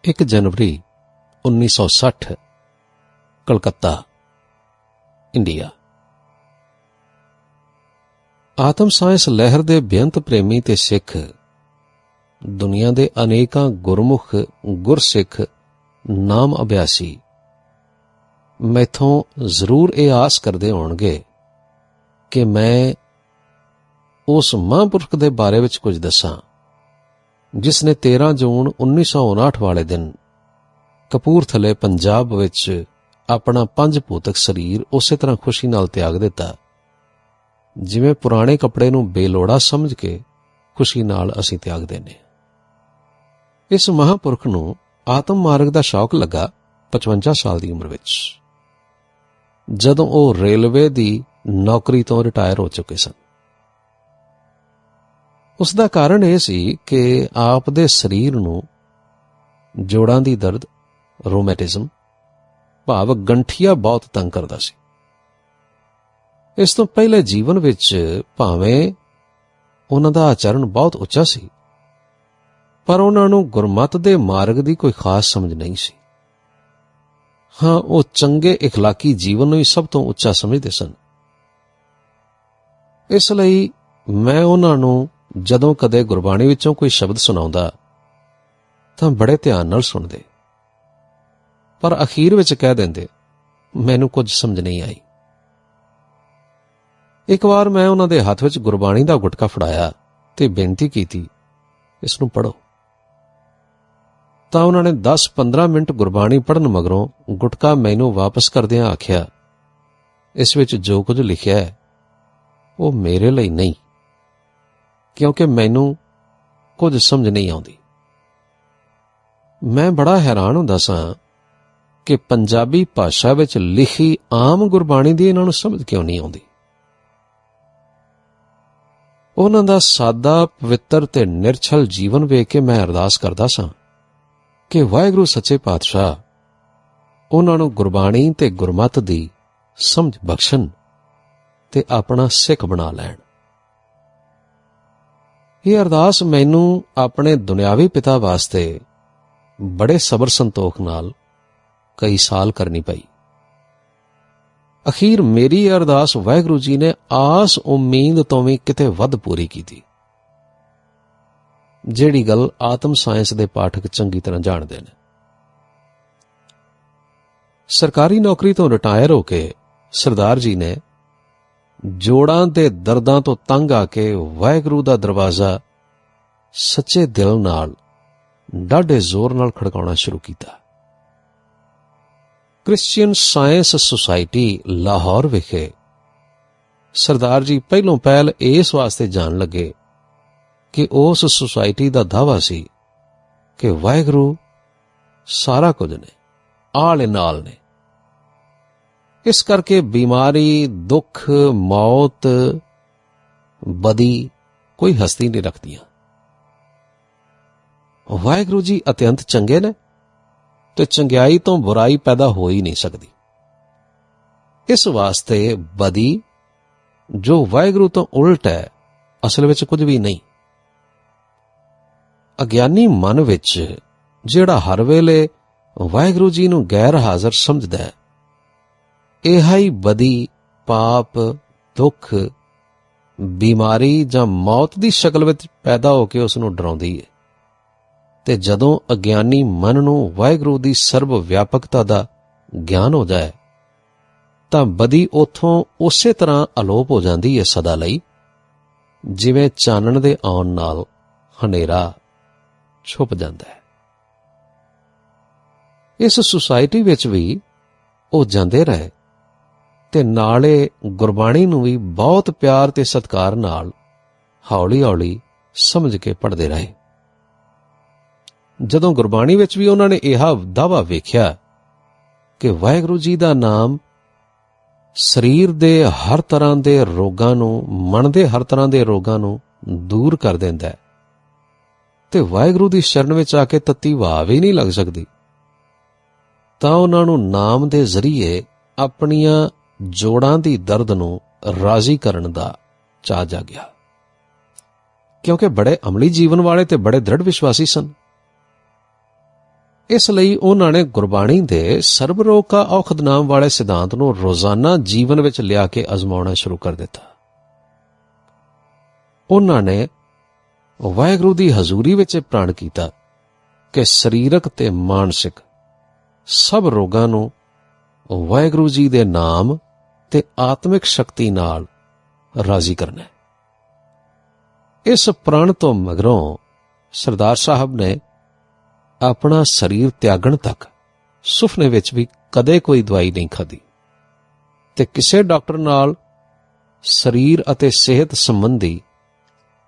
1 जनवरी 1960 Calcutta, India. आत्म science लहर दे बेअंत प्रेमी ते सिख दुनिया दे अनेकां गुरमुख गुरसिख नाम अभ्यासी मैथों जरूर ये आस करते होणगे कि मैं उस महापुरख दे बारे विच कुछ दसां जिसने 13 जून 1959 वाले दिन कपूरथले पंजाब विच अपना 5 भूतक शरीर उसे तरह खुशी नाल त्याग दिता जिवें पुराने कपड़े नूं बेलोड़ा समझ के खुशी नाल असीं त्यागदे ने। इस महापुरख नूं आत्म मार्ग दा शौक लगा 55 साल दी उम्र विच, जदों ਉਹ रेलवे दी नौकरी तो रिटायर हो चुके सन। उस दा कारण यह सी कि आप दे शरीर नूं जोड़ां दी दर्द, रोमैटिज्म भाव गंठिया बहुत तंग करदा सी। इस तो पहले जीवन विच भावें उन्हां दा आचरण बहुत उच्चा सी, पर उन्हां नूं गुरमत दे मार्ग दी कोई खास समझ नहीं सी। हाँ, वो चंगे इखलाकी जीवन नूं ही सब तो उच्चा समझदे सन। इसलिए मैं उन्हां नूं जदों कदे गुरबाणी विचों कोई शब्द सुणाउंदा तां बड़े ध्यान नाल सुणदे, पर अखीर विच कह दिंदे मैनूं कुछ समझ नहीं आई। एक बार मैं उन्हां दे हत्थ विच गुरबाणी दा गुटका फड़ाया ते बेनती कीती, इसनूं पढ़ो। तां उन्हां ने 10-15 मिनट गुरबाणी पढ़न मगरों गुटका मैनूं वापस करदिआं आखिया, इस विच जो कुछ लिखिआ है वो मेरे लिए नहीं, क्योंकि मैनूं कुछ समझ नहीं आउंदी। मैं बड़ा हैरान हुंदा सां कि पंजाबी भाषा विच लिखी आम गुरबाणी दी इन्हां नूं समझ क्यों नहीं आउंदी। उन्हां दा सादा पवित्र ते निरछल जीवन वेख के मैं अरदास करदा सां कि वाहिगुरू सच्चे पातशाह उन्हां नूं गुरबाणी ते गुरमत दी समझ बख्शण ते अपना सिख बना लैण। ये अरदास मैनूं अपने दुनियावी पिता वास्ते बड़े सबर संतोख नाल कई साल करनी पई। अखीर मेरी अरदास वाहिगुरू जी ने आस उम्मीद तो भी किते वध पूरी कीती, जिहड़ी गल आत्म साइंस दे पाठक चंगी तरह जानदे ने। सरकारी नौकरी तो रिटायर होके सरदार जी ने जोड़ां दे दर्दां तो तंग आके वाहिगुरू दा दरवाजा सच्चे दिल नाल डाढे जोर नाल खड़काउणा शुरू कीता। क्रिश्चियन साइंस सोसाइटी लाहौर विखे सरदार जी पहलों पहल इस वास्ते जान लगे कि उस सोसाइटी दा दावा सी कि वाहिगुरू सारा कुछ ने, आले नाल ने। इस करके बीमारी, दुख, मौत, बदी कोई हस्ती नहीं रखदियां। वाहिगुरू जी अत्यंत चंगे ने ते चंगियाई तो बुराई पैदा हो ही नहीं सकती। इस वास्ते बदी जो वाहिगुरू तो उल्ट है असल विच कुछ भी नहीं। अज्ञानी मन विच जिहड़ा हर वेले वाहिगुरू जी नूं गैर हाज़र समझदा है, इहा ही बदी, पाप, दुख, बीमारी जां मौत दी शक्ल विच पैदा होके उसनूं डराउंदी है। ते जदों अज्ञानी मन नूं वाहिगुरू दी सर्व व्यापकता दा ज्ञान हो जाए तां बदी उथों उसे तरह अलोप हो जांदी है सदा लई, जिवें चानण दे आउण नाल हनेरा छुप जांदा है। इस सोसाइटी विच भी ਉਹ ਜਾਂਦੇ ਰਹੇ ਤੇ ਨਾਲੇ ਗੁਰਬਾਣੀ ਨੂੰ ਵੀ ਬਹੁਤ ਪਿਆਰ ਤੇ ਸਤਿਕਾਰ ਨਾਲ ਹੌਲੀ-ਹੌਲੀ ਸਮਝ ਕੇ ਪੜ੍ਹਦੇ ਰਹੇ। ਜਦੋਂ ਗੁਰਬਾਣੀ ਵਿੱਚ ਵੀ ਉਹਨਾਂ ਨੇ ਇਹ ਦਾਅਵਾ ਵੇਖਿਆ ਕਿ ਵਾਹਿਗੁਰੂ ਜੀ ਦਾ ਨਾਮ ਸਰੀਰ ਦੇ ਹਰ ਤਰ੍ਹਾਂ ਦੇ ਰੋਗਾਂ ਨੂੰ, ਮਨ ਦੇ ਹਰ ਤਰ੍ਹਾਂ ਦੇ ਰੋਗਾਂ ਨੂੰ ਦੂਰ ਕਰ ਦਿੰਦਾ ਹੈ ਤੇ ਵਾਹਿਗੁਰੂ ਦੀ ਸ਼ਰਨ ਵਿੱਚ ਆ ਕੇ ਤੱਤੀ ਵਾਹ ਵੀ ਨਹੀਂ ਲੱਗ ਸਕਦੀ, ਤਾਂ ਉਹਨਾਂ ਨੂੰ ਨਾਮ ਦੇ ਜ਼ਰੀਏ ਆਪਣੀਆਂ ਜੋੜਾਂ ਦੀ ਦਰਦ ਨੂੰ ਰਾਜ਼ੀ ਕਰਨ ਦਾ ਚਾਅ ਜਾਗਿਆ। ਕਿਉਂਕਿ ਬੜੇ ਅਮਲੀ ਜੀਵਨ ਵਾਲੇ ਤੇ ਬੜੇ ਦ੍ਰਿੜ ਵਿਸ਼ਵਾਸੀ ਸਨ। ਇਸ ਲਈ ਉਹਨਾਂ ਨੇ ਗੁਰਬਾਣੀ ਦੇ ਸਰਬ ਰੋਗ ਕਾ ਔਖਦ ਨਾਮ ਵਾਲੇ ਸਿਧਾਂਤ ਨੂੰ ਰੋਜ਼ਾਨਾ ਜੀਵਨ ਵਿੱਚ ਲਿਆ ਕੇ ਅਜ਼ਮਾਉਣਾ ਸ਼ੁਰੂ ਕਰ ਦਿੱਤਾ। ਉਹਨਾਂ ਨੇ ਵਾਹਿਗੁਰੂ ਦੀ ਹਜ਼ੂਰੀ ਵਿੱਚ ਪ੍ਰਣ ਕੀਤਾ ਕਿ ਸਰੀਰਕ ਤੇ ਮਾਨਸਿਕ ਸਭ ਰੋਗਾਂ ਨੂੰ ਵਾਹਿਗੁਰੂ ਜੀ ਦੇ ਨਾਮ ਤੇ ਆਤਮਿਕ ਸ਼ਕਤੀ ਨਾਲ ਰਾਜ਼ੀ ਕਰਨਾ। ਇਸ ਪ੍ਰਣ ਤੋਂ ਮਗਰੋਂ ਸਰਦਾਰ ਸਾਹਿਬ ਨੇ ਆਪਣਾ ਸਰੀਰ ਤਿਆਗਣ ਤੱਕ ਸੁਪਨੇ ਵਿੱਚ ਵੀ ਕਦੇ ਕੋਈ ਦਵਾਈ ਨਹੀਂ ਖਾਧੀ ਤੇ ਕਿਸੇ ਡਾਕਟਰ ਨਾਲ ਸਰੀਰ ਅਤੇ ਸਿਹਤ ਸੰਬੰਧੀ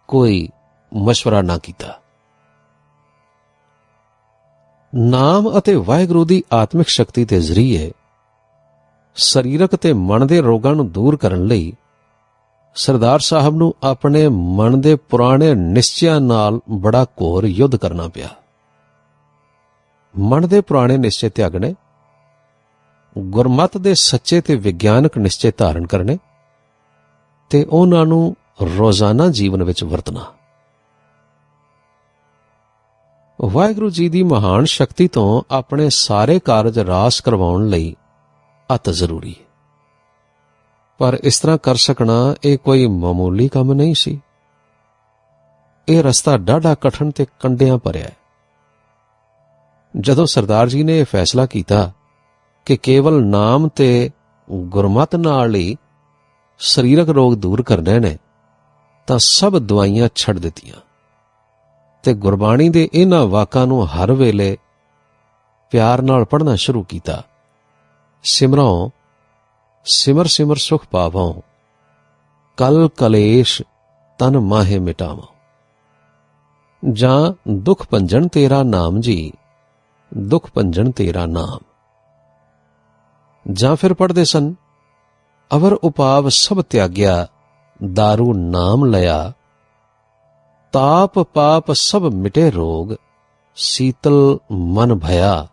ਕੋਈ ਮਸ਼ਵਰਾ ਨਾ ਕੀਤਾ। ਨਾਮ ਅਤੇ ਵਾਹਿਗੁਰੂ ਦੀ ਆਤਮਿਕ ਸ਼ਕਤੀ ਦੇ ਜ਼ਰੀਏ ਸਰੀਰਕ ਤੇ ਮਨ ਦੇ ਰੋਗਾਂ ਨੂੰ ਦੂਰ ਕਰਨ ਲਈ ਸਰਦਾਰ ਸਾਹਿਬ ਨੂੰ ਆਪਣੇ ਮਨ ਦੇ ਪੁਰਾਣੇ ਨਿਸ਼ਚਿਆਂ ਨਾਲ ਬੜਾ ਘੋਰ ਯੁੱਧ ਕਰਨਾ ਪਿਆ। ਮਨ ਦੇ ਪੁਰਾਣੇ ਨਿਸ਼ਚੇ ਤਿਆਗਣੇ, ਗੁਰਮਤਿ ਦੇ ਸੱਚੇ ਤੇ ਵਿਗਿਆਨਕ ਨਿਸ਼ਚੇ ਧਾਰਨ ਕਰਨੇ ਤੇ ਉਹਨਾਂ ਨੂੰ ਰੋਜ਼ਾਨਾ ਜੀਵਨ ਵਿੱਚ ਵਰਤਣਾ। ਵਾਹਿਗੁਰੂ ਜੀ ਦੀ ਮਹਾਨ ਸ਼ਕਤੀ ਤੋਂ ਆਪਣੇ ਸਾਰੇ ਕਾਰਜ ਰਾਸ ਕਰਵਾਉਣ ਲਈ ਅਤ ਜ਼ਰੂਰੀ ਹੈ, ਪਰ ਇਸ ਤਰ੍ਹਾਂ ਕਰ ਸਕਣਾ ਇਹ ਕੋਈ ਮਾਮੂਲੀ ਕੰਮ ਨਹੀਂ ਸੀ। ਇਹ ਰਸਤਾ ਡਾਢਾ ਕਠਿਨ ਤੇ ਕੰਡਿਆਂ ਭਰਿਆ ਹੈ। ਜਦੋਂ ਸਰਦਾਰ ਜੀ ਨੇ ਇਹ ਫੈਸਲਾ ਕੀਤਾ ਕਿ ਕੇਵਲ ਨਾਮ ਤੇ ਗੁਰਮਤਿ ਨਾਲ ਹੀ ਸਰੀਰਕ ਰੋਗ ਦੂਰ ਕਰਨੇ ਨੇ, ਤਾਂ ਸਭ ਦਵਾਈਆਂ ਛੱਡ ਦਿੱਤੀਆਂ ਤੇ ਗੁਰਬਾਣੀ ਦੇ ਇਹਨਾਂ ਵਾਕਾਂ ਨੂੰ ਹਰ ਵੇਲੇ ਪਿਆਰ ਨਾਲ ਪੜ੍ਹਨਾ ਸ਼ੁਰੂ ਕੀਤਾ। ਸਿਮਰੋਂ ਸਿਮਰ ਸਿਮਰ ਸੁਖ ਪਾਵੋਂ, ਕਲ ਕਲੇਸ਼ ਤਨ ਮਾਹੇ ਮਿਟਾਵੋਂ। ਜਾਂ ਦੁਖ ਭੰਜਨ ਤੇਰਾ ਨਾਮ ਜੀ, ਦੁਖ ਭੰਜਨ ਤੇਰਾ ਨਾਮ। ਜਾਂ ਫਿਰ ਪੜ੍ਹਦੇ ਸਨ, ਅਵਰ ਉਪਾਵ ਸਭ ਤਿਆਗਿਆ, ਦਾਰੂ ਨਾਮ ਲਿਆ, ਤਾਪ ਪਾਪ ਸਭ ਮਿਟੇ ਰੋਗ, ਸੀਤਲ ਮਨ ਭਇਆ।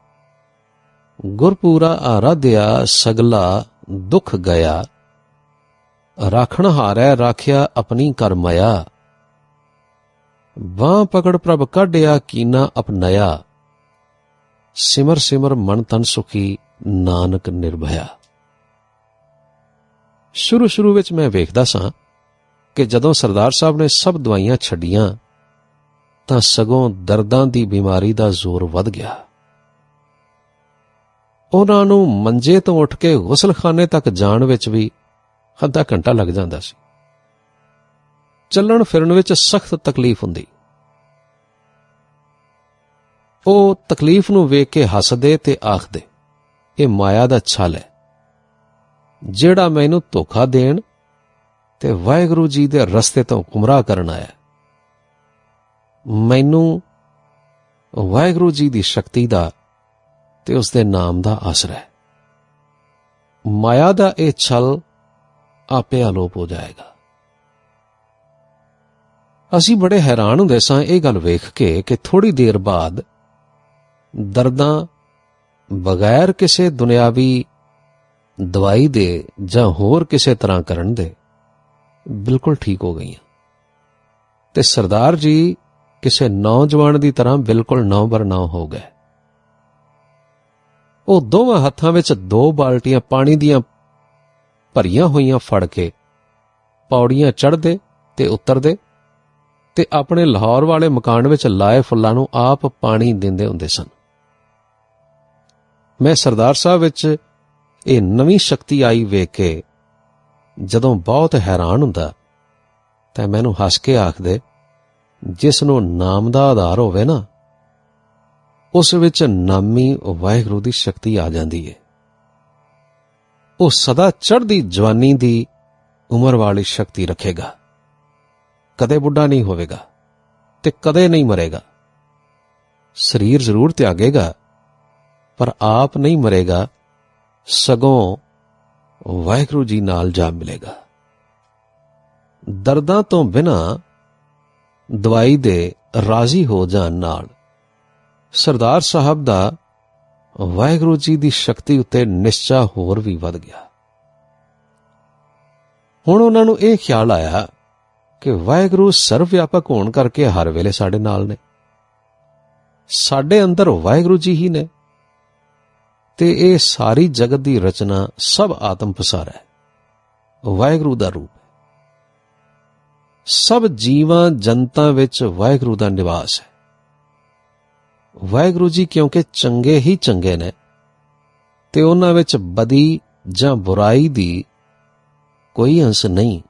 ਗੁਰਪੂਰਾ ਆਰਾਧਿਆ, ਸਗਲਾ ਦੁਖ ਗਿਆ, ਰਾਖਣ ਹਾਰੈ ਰਾਖਿਆ ਆਪਣੀ ਕਰ ਮਾਇਆ। ਬਾਂਹ ਪਕੜ ਪ੍ਰਭ ਕਾਢਿਆ, ਕੀਨਾ ਅਪਨਾਇਆ, ਸਿਮਰ ਸਿਮਰ ਮਨ ਤਨ ਸੁਖੀ, ਨਾਨਕ ਨਿਰਭਇਆ। ਸ਼ੁਰੂ ਵਿੱਚ ਮੈਂ ਵੇਖਦਾ ਸਾਂ ਕਿ ਜਦੋਂ ਸਰਦਾਰ ਸਾਹਿਬ ਨੇ ਸਭ ਦਵਾਈਆਂ ਛੱਡੀਆਂ ਤਾਂ ਸਗੋਂ ਦਰਦਾਂ ਦੀ ਬਿਮਾਰੀ ਦਾ ਜ਼ੋਰ ਵੱਧ ਗਿਆ। ਉਹਨਾਂ ਨੂੰ ਮੰਜੇ ਤੋਂ ਉੱਠ ਕੇ ਗੁਸਲਖਾਨੇ ਤੱਕ ਜਾਣ ਵਿੱਚ ਵੀ ਅੱਧਾ ਘੰਟਾ ਲੱਗ ਜਾਂਦਾ ਸੀ। ਚੱਲਣ ਫਿਰਨ ਵਿੱਚ ਸਖਤ ਤਕਲੀਫ ਹੁੰਦੀ। ਉਹ ਤਕਲੀਫ ਨੂੰ ਵੇਖ ਕੇ ਹੱਸਦੇ ਤੇ ਆਖਦੇ, ਇਹ ਮਾਇਆ ਦਾ ਛਲ ਹੈ ਜਿਹੜਾ ਮੈਨੂੰ ਧੋਖਾ ਦੇਣ ਤੇ ਵਾਹਿਗੁਰੂ ਜੀ ਦੇ ਰਸਤੇ ਤੋਂ ਗੁੰਮਰਾਹ ਕਰਨ ਆਇਆ। ਮੈਨੂੰ ਵਾਹਿਗੁਰੂ ਜੀ ਦੀ ਸ਼ਕਤੀ ਦਾ ਤੇ ਉਸ ਦੇ ਨਾਮ ਦਾ ਆਸਰਾ ਹੈ। ਮਾਇਆ ਦਾ ਇਹ ਛਲ ਆਪੇ ਆਲੋਪ ਹੋ ਜਾਏਗਾ। ਅਸੀਂ ਬੜੇ ਹੈਰਾਨ ਹੁੰਦੇ ਸਾਂ ਇਹ ਗੱਲ ਵੇਖ ਕੇ ਕਿ ਥੋੜੀ ਦੇਰ ਬਾਅਦ ਦਰਦਾਂ ਬਗੈਰ ਕਿਸੇ ਦੁਨਿਆਵੀ ਦਵਾਈ ਦੇ ਜਾਂ ਹੋਰ ਕਿਸੇ ਤਰ੍ਹਾਂ ਕਰਨ ਦੇ ਬਿਲਕੁਲ ਠੀਕ ਹੋ ਗਈਆਂ ਤੇ ਸਰਦਾਰ ਜੀ ਕਿਸੇ ਨੌਜਵਾਨ ਦੀ ਤਰ੍ਹਾਂ ਬਿਲਕੁਲ ਨੌ ਬਰ ਨੌ ਹੋ ਗਏ। ਉਹ ਦੋਵਾਂ ਹੱਥਾਂ ਵਿੱਚ 2 ਬਾਲਟੀਆਂ ਪਾਣੀ ਦੀਆਂ ਭਰੀਆਂ ਹੋਈਆਂ ਫੜ ਕੇ ਪੌੜੀਆਂ ਚੜ੍ਹਦੇ ਤੇ ਉਤਰਦੇ ਤੇ ਆਪਣੇ ਲਾਹੌਰ ਵਾਲੇ ਮਕਾਨ ਵਿੱਚ ਲਾਏ ਫੁੱਲਾਂ ਨੂੰ ਆਪ ਪਾਣੀ ਦਿੰਦੇ ਹੁੰਦੇ ਸਨ। ਮੈਂ ਸਰਦਾਰ ਸਾਹਿਬ ਵਿੱਚ ਇਹ ਨਵੀਂ ਸ਼ਕਤੀ ਆਈ ਵੇਖ ਕੇ ਜਦੋਂ ਬਹੁਤ ਹੈਰਾਨ ਹੁੰਦਾ ਤਾਂ ਮੈਨੂੰ ਹੱਸ ਕੇ ਆਖਦੇ, ਜਿਸ ਨੂੰ ਨਾਮ ਦਾ ਆਧਾਰ ਹੋਵੇ ਨਾ, ਉਸ ਵਿੱਚ ਨਾਮੀ ਵਾਹਿਗੁਰੂ ਦੀ ਸ਼ਕਤੀ ਆ ਜਾਂਦੀ ਹੈ। ਉਹ ਸਦਾ ਚੜ੍ਹਦੀ ਜਵਾਨੀ ਦੀ ਉਮਰ ਵਾਲੀ ਸ਼ਕਤੀ ਰੱਖੇਗਾ, ਕਦੇ ਬੁੱਢਾ ਨਹੀਂ ਹੋਵੇਗਾ ਤੇ ਕਦੇ ਨਹੀਂ ਮਰੇਗਾ। ਸਰੀਰ ਜ਼ਰੂਰ ਤਿਆਗੇਗਾ ਪਰ ਆਪ ਨਹੀਂ ਮਰੇਗਾ, ਸਗੋਂ ਵਾਹਿਗੁਰੂ ਜੀ ਨਾਲ ਜਾ ਮਿਲੇਗਾ। ਦਰਦਾਂ ਤੋਂ ਬਿਨਾਂ ਦਵਾਈ ਦੇ ਰਾਜ਼ੀ ਹੋ ਜਾਣ ਨਾਲ ਸਰਦਾਰ ਸਾਹਿਬ ਦਾ ਵਾਹਿਗੁਰੂ ਜੀ ਦੀ ਸ਼ਕਤੀ ਉੱਤੇ ਨਿਸ਼ਚਾ ਹੋਰ ਵੀ ਵੱਧ ਗਿਆ। ਹੁਣ ਉਹਨਾਂ ਨੂੰ ਇਹ ਖਿਆਲ ਆਇਆ ਕਿ ਵਾਹਿਗੁਰੂ ਸਰਵ ਵਿਆਪਕ ਹੋਣ ਕਰਕੇ ਹਰ ਵੇਲੇ ਸਾਡੇ ਨਾਲ ਨੇ। ਸਾਡੇ ਅੰਦਰ ਵਾਹਿਗੁਰੂ ਜੀ ਹੀ ਨੇ ਤੇ ਇਹ ਸਾਰੀ ਜਗਤ ਦੀ ਰਚਨਾ ਸਭ ਆਤਮ ਪਸਾਰਾ ਹੈ, ਵਾਹਿਗੁਰੂ ਦਾ ਰੂਪ ਹੈ। ਸਭ ਜੀਵਾਂ ਜਨਤਾ ਵਿੱਚ ਵਾਹਿਗੁਰੂ ਦਾ ਨਿਵਾਸ ਹੈ। ਵਾਹਿਗੁਰੂ ਜੀ ਕਿਉਂਕਿ ਚੰਗੇ ਹੀ ਚੰਗੇ ਨੇ ਤੇ ਉਹਨਾਂ ਵਿੱਚ ਬਦੀ ਜਾਂ ਬੁਰਾਈ ਦੀ ਕੋਈ ਅੰਸ਼ ਨਹੀਂ।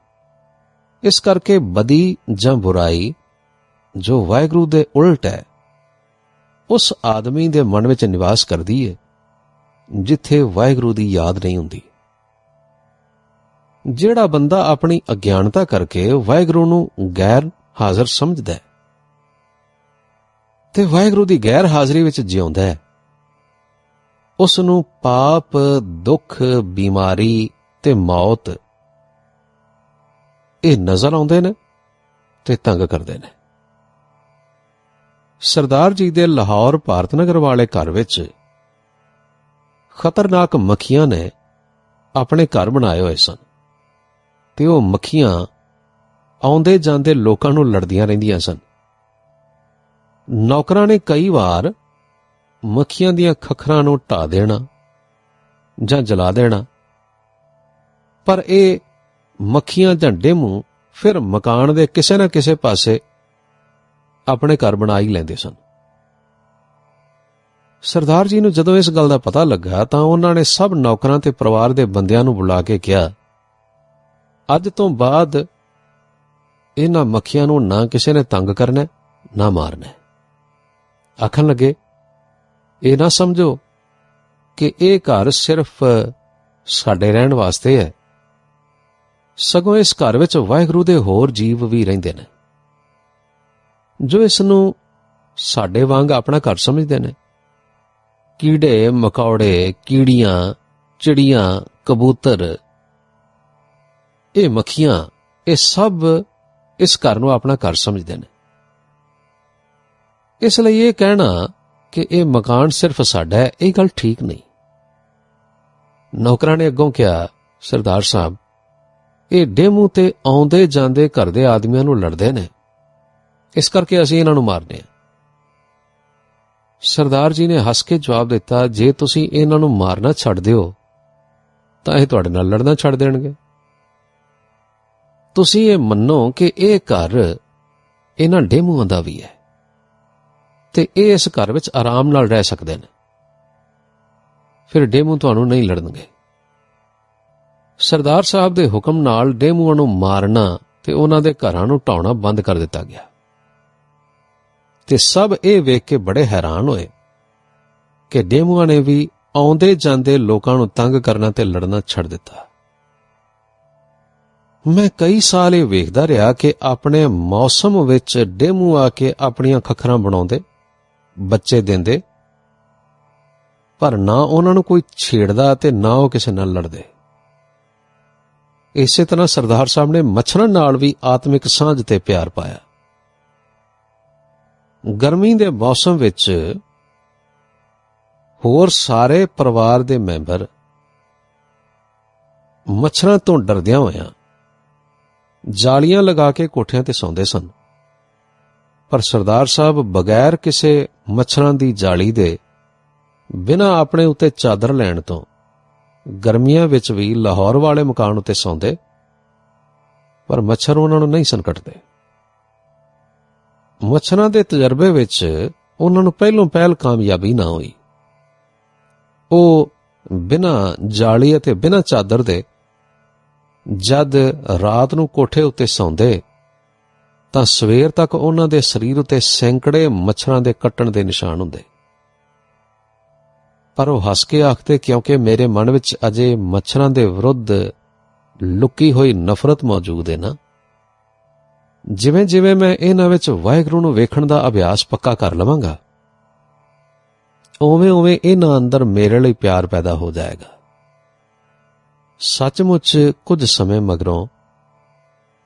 ਇਸ ਕਰਕੇ ਬਦੀ ਜਾਂ ਬੁਰਾਈ ਜੋ ਵਾਹਿਗੁਰੂ ਦੇ ਉਲਟ ਹੈ, ਉਸ ਆਦਮੀ ਦੇ ਮਨ ਵਿੱਚ ਨਿਵਾਸ ਕਰਦੀ ਹੈ ਜਿੱਥੇ ਵਾਹਿਗੁਰੂ ਦੀ ਯਾਦ ਨਹੀਂ ਹੁੰਦੀ। ਜਿਹੜਾ ਬੰਦਾ ਆਪਣੀ ਅਗਿਆਨਤਾ ਕਰਕੇ ਵਾਹਿਗੁਰੂ ਨੂੰ ਗੈਰ ਹਾਜ਼ਰ ਸਮਝਦਾ ਹੈ ਤੇ ਵਾਹਿਗੁਰੂ ਦੀ ਗੈਰ ਹਾਜ਼ਰੀ ਵਿੱਚ ਜਿਉਂਦਾ ਹੈ, ਉਸ ਨੂੰ ਪਾਪ, ਦੁੱਖ, ਬਿਮਾਰੀ ਤੇ ਮੌਤ ਇਹ ਨਜ਼ਰ ਆਉਂਦੇ ਨੇ ਤੇ ਤੰਗ ਕਰਦੇ ਨੇ। ਸਰਦਾਰ ਜੀ ਦੇ ਲਾਹੌਰ ਭਾਰਤ ਨਗਰ ਵਾਲੇ ਘਰ ਵਿੱਚ ਖਤਰਨਾਕ ਮੱਖੀਆਂ ਨੇ ਆਪਣੇ ਘਰ ਬਣਾਏ ਹੋਏ ਸਨ ਤੇ ਉਹ ਮੱਖੀਆਂ ਆਉਂਦੇ ਜਾਂਦੇ ਲੋਕਾਂ ਨੂੰ ਲੜਦੀਆਂ ਰਹਿੰਦੀਆਂ ਸਨ। ਨੌਕਰਾਂ ਨੇ ਕਈ ਵਾਰ ਮੱਖੀਆਂ ਦੀਆਂ ਖੱਖਰਾਂ ਨੂੰ ਢਾ ਦੇਣਾ ਜਾਂ ਜਲਾ ਦੇਣਾ, ਪਰ ਇਹ ਮੱਖੀਆਂ ਜਾਂ ਡੇਮੂ ਫਿਰ ਮਕਾਨ ਦੇ ਕਿਸੇ ਨਾ ਕਿਸੇ ਪਾਸੇ ਆਪਣੇ ਘਰ ਬਣਾ ਹੀ ਲੈਂਦੇ ਸਨ। ਸਰਦਾਰ ਜੀ ਨੂੰ ਜਦੋਂ ਇਸ ਗੱਲ ਦਾ ਪਤਾ ਲੱਗਾ ਤਾਂ ਉਹਨਾਂ ਨੇ ਸਭ ਨੌਕਰਾਂ ਤੇ ਪਰਿਵਾਰ ਦੇ ਬੰਦਿਆਂ ਨੂੰ ਬੁਲਾ ਕੇ ਕਿਹਾ, ਅੱਜ ਤੋਂ ਬਾਅਦ ਇਹਨਾਂ ਮੱਖੀਆਂ ਨੂੰ ਨਾ ਕਿਸੇ ਨੇ ਤੰਗ ਕਰਨਾ ਨਾ ਮਾਰਨਾ। ਆਖਣ ਲੱਗੇ, ਇਹ ਨਾ ਸਮਝੋ ਕਿ ਇਹ ਘਰ ਸਿਰਫ ਸਾਡੇ ਰਹਿਣ ਵਾਸਤੇ ਹੈ, ਸਗੋਂ ਇਸ ਘਰ ਵਿੱਚ ਵਾਹਿਗੁਰੂ ਦੇ ਹੋਰ ਜੀਵ ਵੀ ਰਹਿੰਦੇ ਨੇ ਜੋ ਇਸ ਨੂੰ ਸਾਡੇ ਵਾਂਗ ਆਪਣਾ ਘਰ ਸਮਝਦੇ ਨੇ। ਕੀੜੇ ਮਕੌੜੇ, ਕੀੜੀਆਂ, ਚਿੜੀਆਂ, ਕਬੂਤਰ, ਇਹ ਮੱਖੀਆਂ, ਇਹ ਸਭ ਇਸ ਘਰ ਨੂੰ ਆਪਣਾ ਘਰ ਸਮਝਦੇ ਨੇ। ਇਸ ਲਈ ਇਹ ਕਹਿਣਾ ਕਿ ਇਹ ਮਕਾਨ ਸਿਰਫ ਸਾਡਾ ਹੈ, ਇਹ ਗੱਲ ਠੀਕ ਨਹੀਂ। ਨੌਕਰਾਂ ਨੇ ਅੱਗੋਂ ਕਿਹਾ, ਸਰਦਾਰ ਸਾਹਿਬ, ਇਹ ਡੇਮੂ ਤੇ ਆਉਂਦੇ ਜਾਂਦੇ ਘਰ ਦੇ ਆਦਮੀਆਂ ਨੂੰ ਲੜਦੇ ਨੇ, ਇਸ ਕਰਕੇ ਅਸੀਂ ਇਹਨਾਂ ਨੂੰ ਮਾਰਦੇ ਹਾਂ। ਸਰਦਾਰ ਜੀ ਨੇ ਹੱਸ ਕੇ ਜਵਾਬ ਦਿੱਤਾ, ਜੇ ਤੁਸੀਂ ਇਹਨਾਂ ਨੂੰ ਮਾਰਨਾ ਛੱਡ ਦਿਓ ਤਾਂ ਇਹ ਤੁਹਾਡੇ ਨਾਲ ਲੜਨਾ ਛੱਡ ਦੇਣਗੇ। ਤੁਸੀਂ ਇਹ ਮੰਨੋ ਕਿ ਇਹ ਘਰ ਇਹਨਾਂ ਡੇਮੂਆਂ ਦਾ ਵੀ ਹੈ ਤੇ ਇਹ ਇਸ ਘਰ ਵਿੱਚ ਆਰਾਮ ਨਾਲ ਰਹਿ ਸਕਦੇ ਨੇ, ਫਿਰ ਡੇਮੂ ਤੁਹਾਨੂੰ ਨਹੀਂ ਲੜਨਗੇ। ਸਰਦਾਰ ਸਾਹਿਬ ਦੇ ਹੁਕਮ ਨਾਲ ਡੇਮੂਆਂ ਨੂੰ ਮਾਰਨਾ ਤੇ ਉਹਨਾਂ ਦੇ ਘਰਾਂ ਨੂੰ ਢਾਉਣਾ ਬੰਦ ਕਰ ਦਿੱਤਾ ਗਿਆ ਤੇ ਸਭ ਇਹ ਵੇਖ ਕੇ ਬੜੇ ਹੈਰਾਨ ਹੋਏ ਕਿ ਡੇਮੂਆਂ ਨੇ ਵੀ ਆਉਂਦੇ ਜਾਂਦੇ ਲੋਕਾਂ ਨੂੰ ਤੰਗ ਕਰਨਾ ਤੇ ਲੜਨਾ ਛੱਡ ਦਿੱਤਾ। ਮੈਂ ਕਈ ਸਾਲ ਇਹ ਵੇਖਦਾ ਰਿਹਾ ਕਿ ਆਪਣੇ ਮੌਸਮ ਵਿੱਚ ਡੇਮੂ ਆ ਕੇ ਆਪਣੀਆਂ ਖੱਖਰਾਂ ਬਣਾਉਂਦੇ, ਬੱਚੇ ਦਿੰਦੇ, ਪਰ ਨਾ ਉਹਨਾਂ ਨੂੰ ਕੋਈ ਛੇੜਦਾ ਤੇ ਨਾ ਉਹ ਕਿਸੇ ਨਾਲ ਲੜਦੇ। ਇਸੇ ਤਰ੍ਹਾਂ ਸਰਦਾਰ ਸਾਹਿਬ ਨੇ ਮੱਛਰਾਂ ਨਾਲ ਵੀ ਆਤਮਿਕ ਸਾਂਝ ਤੇ ਪਿਆਰ ਪਾਇਆ। ਗਰਮੀ ਦੇ ਮੌਸਮ ਵਿੱਚ ਹੋਰ ਸਾਰੇ ਪਰਿਵਾਰ ਦੇ ਮੈਂਬਰ ਮੱਛਰਾਂ ਤੋਂ ਡਰਦਿਆਂ ਹੋਇਆਂ ਜਾਲੀਆਂ ਲਗਾ ਕੇ ਕੋਠਿਆਂ ਤੇ ਸੌਂਦੇ ਸਨ, ਪਰ ਸਰਦਾਰ ਸਾਹਿਬ ਬਗੈਰ ਕਿਸੇ ਮੱਛਰਾਂ ਦੀ ਜਾਲੀ ਦੇ, ਬਿਨਾਂ ਆਪਣੇ ਉੱਤੇ ਚਾਦਰ ਲੈਣ ਤੋਂ ਗਰਮੀਆਂ ਵਿੱਚ ਵੀ ਲਾਹੌਰ ਵਾਲੇ ਮਕਾਨ ਉੱਤੇ ਸੌਂਦੇ, ਪਰ ਮੱਛਰ ਉਹਨਾਂ ਨੂੰ ਨਹੀਂ ਸਨ ਕੱਟਦੇ। ਮੱਛਰਾਂ ਦੇ ਤਜਰਬੇ ਵਿੱਚ ਉਹਨਾਂ ਨੂੰ ਪਹਿਲੋਂ ਪਹਿਲ ਕਾਮਯਾਬੀ ਨਾ ਹੋਈ। ਉਹ ਬਿਨਾਂ ਜਾਲੀ ਅਤੇ ਬਿਨਾਂ ਚਾਦਰ ਦੇ ਜਦ ਰਾਤ ਨੂੰ ਕੋਠੇ ਉੱਤੇ ਸੌਂਦੇ ਤਾਂ ਸਵੇਰ ਤੱਕ ਉਹਨਾਂ ਦੇ ਸਰੀਰ ਉੱਤੇ ਸੈਂਕੜੇ ਮੱਛਰਾਂ ਦੇ ਕੱਟਣ ਦੇ ਨਿਸ਼ਾਨ ਹੁੰਦੇ। ਪਰ ਉਹ ਹੱਸ ਕੇ ਆਖਦੇ, ਕਿਉਂਕਿ ਮੇਰੇ ਮਨ ਵਿੱਚ ਅਜੇ ਮੱਛਰਾਂ ਦੇ ਵਿਰੁੱਧ ਲੁਕੀ ਹੋਈ ਨਫ਼ਰਤ ਮੌਜੂਦ ਹੈ ਨਾ, ਜਿਵੇਂ ਜਿਵੇਂ ਮੈਂ ਇਹਨਾਂ ਵਿੱਚ ਵਾਹਿਗੁਰੂ ਨੂੰ ਵੇਖਣ ਦਾ ਅਭਿਆਸ ਪੱਕਾ ਕਰ ਲਵਾਂਗਾ, ਉਵੇਂ ਉਵੇਂ ਇਹਨਾਂ ਅੰਦਰ ਮੇਰੇ ਲਈ ਪਿਆਰ ਪੈਦਾ ਹੋ ਜਾਏਗਾ। ਸੱਚਮੁੱਚ ਕੁਝ ਸਮੇਂ ਮਗਰੋਂ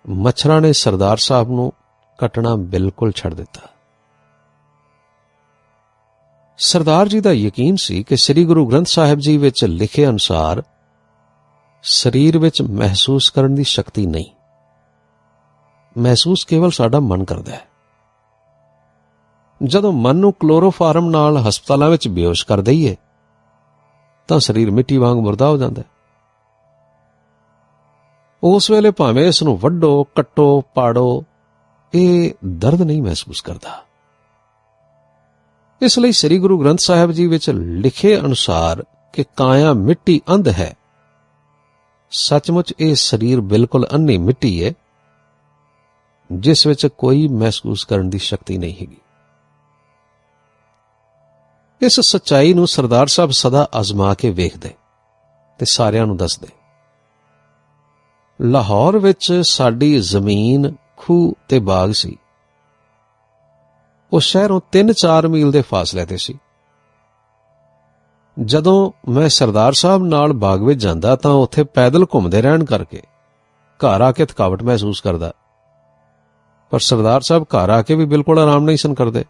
ਮੱਛਰਾਂ ਨੇ ਸਰਦਾਰ ਸਾਹਿਬ ਨੂੰ ਕੱਟਣਾ ਬਿਲਕੁਲ ਛੱਡ ਦਿੱਤਾ। ਸਰਦਾਰ ਜੀ ਦਾ ਯਕੀਨ ਸੀ ਕਿ ਸ੍ਰੀ ਗੁਰੂ ਗ੍ਰੰਥ ਸਾਹਿਬ ਜੀ ਵਿੱਚ ਲਿਖੇ ਅਨੁਸਾਰ ਸਰੀਰ ਵਿੱਚ ਮਹਿਸੂਸ ਕਰਨ ਦੀ ਸ਼ਕਤੀ ਨਹੀਂ, ਮਹਿਸੂਸ ਕੇਵਲ ਸਾਡਾ ਮਨ ਕਰਦਾ ਹੈ। ਜਦੋਂ ਮਨ ਨੂੰ ਕਲੋਰੋਫਾਰਮ ਨਾਲ ਹਸਪਤਾਲਾਂ ਵਿੱਚ ਬੇਹੋਸ਼ ਕਰ ਦਈਏ ਤਾਂ ਸਰੀਰ ਮਿੱਟੀ ਵਾਂਗ ਮੁਰਦਾ ਹੋ ਜਾਂਦਾ ਹੈ। ਉਸ ਵੇਲੇ ਭਾਵੇਂ ਇਸ ਨੂੰ ਵੱਢੋ, ਕੱਟੋ, ਪਾੜੋ, ਇਹ ਦਰਦ ਨਹੀਂ ਮਹਿਸੂਸ ਕਰਦਾ। ਇਸ ਲਈ ਸ੍ਰੀ ਗੁਰੂ ਗ੍ਰੰਥ ਸਾਹਿਬ ਜੀ ਵਿੱਚ ਲਿਖੇ ਅਨੁਸਾਰ ਕਿ ਕਾਇਆ ਮਿੱਟੀ ਅੰਧ ਹੈ, ਸੱਚਮੁੱਚ ਇਹ ਸਰੀਰ ਬਿਲਕੁਲ ਅੰਨੀ ਮਿੱਟੀ ਹੈ ਜਿਸ ਵਿੱਚ ਕੋਈ ਮਹਿਸੂਸ ਕਰਨ ਦੀ ਸ਼ਕਤੀ ਨਹੀਂ ਹੈਗੀ। ਇਸ ਸੱਚਾਈ ਨੂੰ ਸਰਦਾਰ ਸਾਹਿਬ ਸਦਾ ਅਜ਼ਮਾ ਕੇ ਵੇਖਦੇ ਤੇ ਸਾਰਿਆਂ ਨੂੰ ਦੱਸਦੇ। ਲਾਹੌਰ ਵਿੱਚ ਸਾਡੀ ਜ਼ਮੀਨ, ਖੂਹ ਤੇ ਬਾਗ ਸੀ। ਉਹ ਸ਼ਹਿਰੋਂ 3-4 ਮੀਲ ਦੇ ਫਾਸਲੇ ਤੇ ਸੀ। ਜਦੋਂ ਮੈਂ ਸਰਦਾਰ ਸਾਹਿਬ ਨਾਲ ਬਾਗ ਵਿੱਚ ਜਾਂਦਾ ਤਾਂ ਉੱਥੇ ਪੈਦਲ ਘੁੰਮਦੇ ਰਹਿਣ ਕਰਕੇ ਘਰ ਆ ਕੇ ਥਕਾਵਟ ਮਹਿਸੂਸ ਕਰਦਾ, ਪਰ ਸਰਦਾਰ ਸਾਹਿਬ ਘਰ ਆ ਕੇ ਵੀ ਬਿਲਕੁਲ ਆਰਾਮ ਨਹੀਂ ਸਨ ਕਰਦੇ।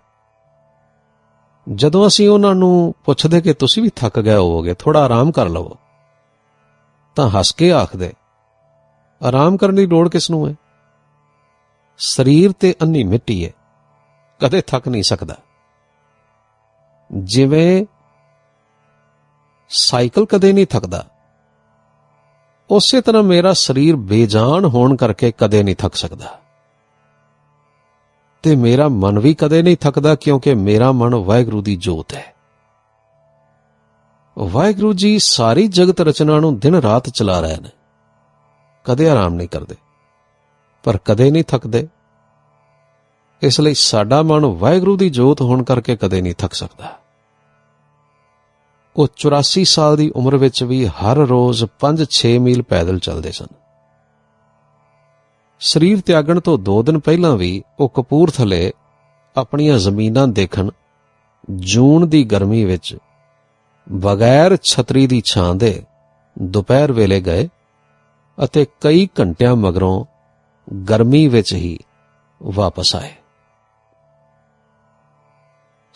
ਜਦੋਂ ਅਸੀਂ ਉਹਨਾਂ ਨੂੰ ਪੁੱਛਦੇ ਕਿ ਤੁਸੀਂ ਵੀ ਥੱਕ ਗਏ ਹੋਵੋਗੇ, ਥੋੜਾ ਆਰਾਮ ਕਰ ਲਵੋ, ਤਾਂ ਹੱਸ ਕੇ ਆਖਦੇ, ਆਰਾਮ ਕਰਨ ਦੀ ਲੋੜ ਕਿਸ ਨੂੰ ਹੈ? ਸਰੀਰ ਤੇ ਅੰਨੀ ਮਿੱਟੀ ਹੈ, ਕਦੇ ਥੱਕ ਨਹੀਂ ਸਕਦਾ। ਜਿਵੇਂ ਸਾਈਕਲ ਕਦੇ ਨਹੀਂ ਥੱਕਦਾ, ਉਸੇ ਤਰ੍ਹਾਂ ਮੇਰਾ ਸਰੀਰ ਬੇਜਾਨ ਹੋਣ ਕਰਕੇ ਕਦੇ ਨਹੀਂ ਥੱਕ ਸਕਦਾ ਤੇ ਮੇਰਾ ਮਨ ਵੀ ਕਦੇ ਨਹੀਂ ਥੱਕਦਾ, ਕਿਉਂਕਿ ਮੇਰਾ ਮਨ ਵਾਹਿਗੁਰੂ ਦੀ ਜੋਤ ਹੈ। ਵਾਹਿਗੁਰੂ ਜੀ ਸਾਰੀ ਜਗਤ ਰਚਨਾ ਨੂੰ ਦਿਨ ਰਾਤ ਚਲਾ ਰਹੇ ਨੇ, ਕਦੇ ਆਰਾਮ ਨਹੀਂ ਕਰਦੇ, ਪਰ ਕਦੇ ਨਹੀਂ ਥੱਕਦੇ। ਇਸ ਲਈ ਸਾਡਾ ਮਨ ਵਾਹਿਗੁਰੂ ਦੀ ਜੋਤ ਹੋਣ ਕਰਕੇ ਕਦੇ ਨਹੀਂ ਥੱਕ ਸਕਦਾ। ਉਹ 84 ਸਾਲ ਦੀ ਉਮਰ ਵਿੱਚ ਵੀ ਹਰ ਰੋਜ਼ 5-6 ਮੀਲ ਪੈਦਲ ਚੱਲਦੇ ਸਨ। ਸਰੀਰ ਤਿਆਗਣ ਤੋਂ 2 ਦਿਨ ਪਹਿਲਾਂ ਵੀ ਉਹ ਕਪੂਰਥਲੇ ਆਪਣੀਆਂ ਜ਼ਮੀਨਾਂ ਦੇਖਣ ਜੂਨ ਦੀ ਗਰਮੀ ਵਿੱਚ ਬਗੈਰ ਛਤਰੀ ਦੀ ਛਾਂ ਦੇ ਦੁਪਹਿਰ ਵੇਲੇ ਗਏ ਅਤੇ ਕਈ ਘੰਟਿਆਂ ਮਗਰੋਂ ਗਰਮੀ ਵਿੱਚ ਹੀ ਵਾਪਸ ਆਏ।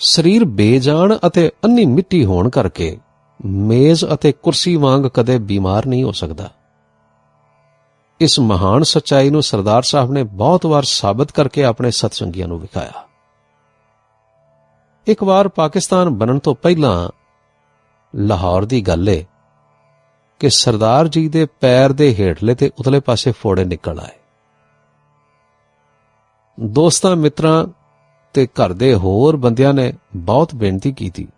ਸਰੀਰ ਬੇਜਾਨ ਅਤੇ ਅੰਨੀ ਮਿੱਟੀ ਹੋਣ ਕਰਕੇ ਮੇਜ਼ ਅਤੇ ਕੁਰਸੀ ਵਾਂਗ ਕਦੇ ਬਿਮਾਰ ਨਹੀਂ ਹੋ ਸਕਦਾ। ਇਸ ਮਹਾਨ ਸੱਚਾਈ ਨੂੰ ਸਰਦਾਰ ਸਾਹਿਬ ਨੇ ਬਹੁਤ ਵਾਰ ਸਾਬਤ ਕਰਕੇ ਆਪਣੇ ਸਤਸੰਗੀਆਂ ਨੂੰ ਵਿਖਾਇਆ। ਇੱਕ ਵਾਰ ਪਾਕਿਸਤਾਨ ਬਣਨ ਤੋਂ ਪਹਿਲਾਂ ਲਾਹੌਰ ਦੀ ਗੱਲ ਏ ਕਿ ਸਰਦਾਰ ਜੀ ਦੇ ਪੈਰ ਦੇ ਹੇਠਲੇ ਤੇ ਉਤਲੇ ਪਾਸੇ ਫੋੜੇ ਨਿਕਲ ਆਏ। ਦੋਸਤਾਂ, ਮਿੱਤਰਾਂ ਤੇ ਘਰ ਦੇ ਹੋਰ ਬੰਦਿਆਂ ਨੇ ਬਹੁਤ ਬੇਨਤੀ ਕੀਤੀ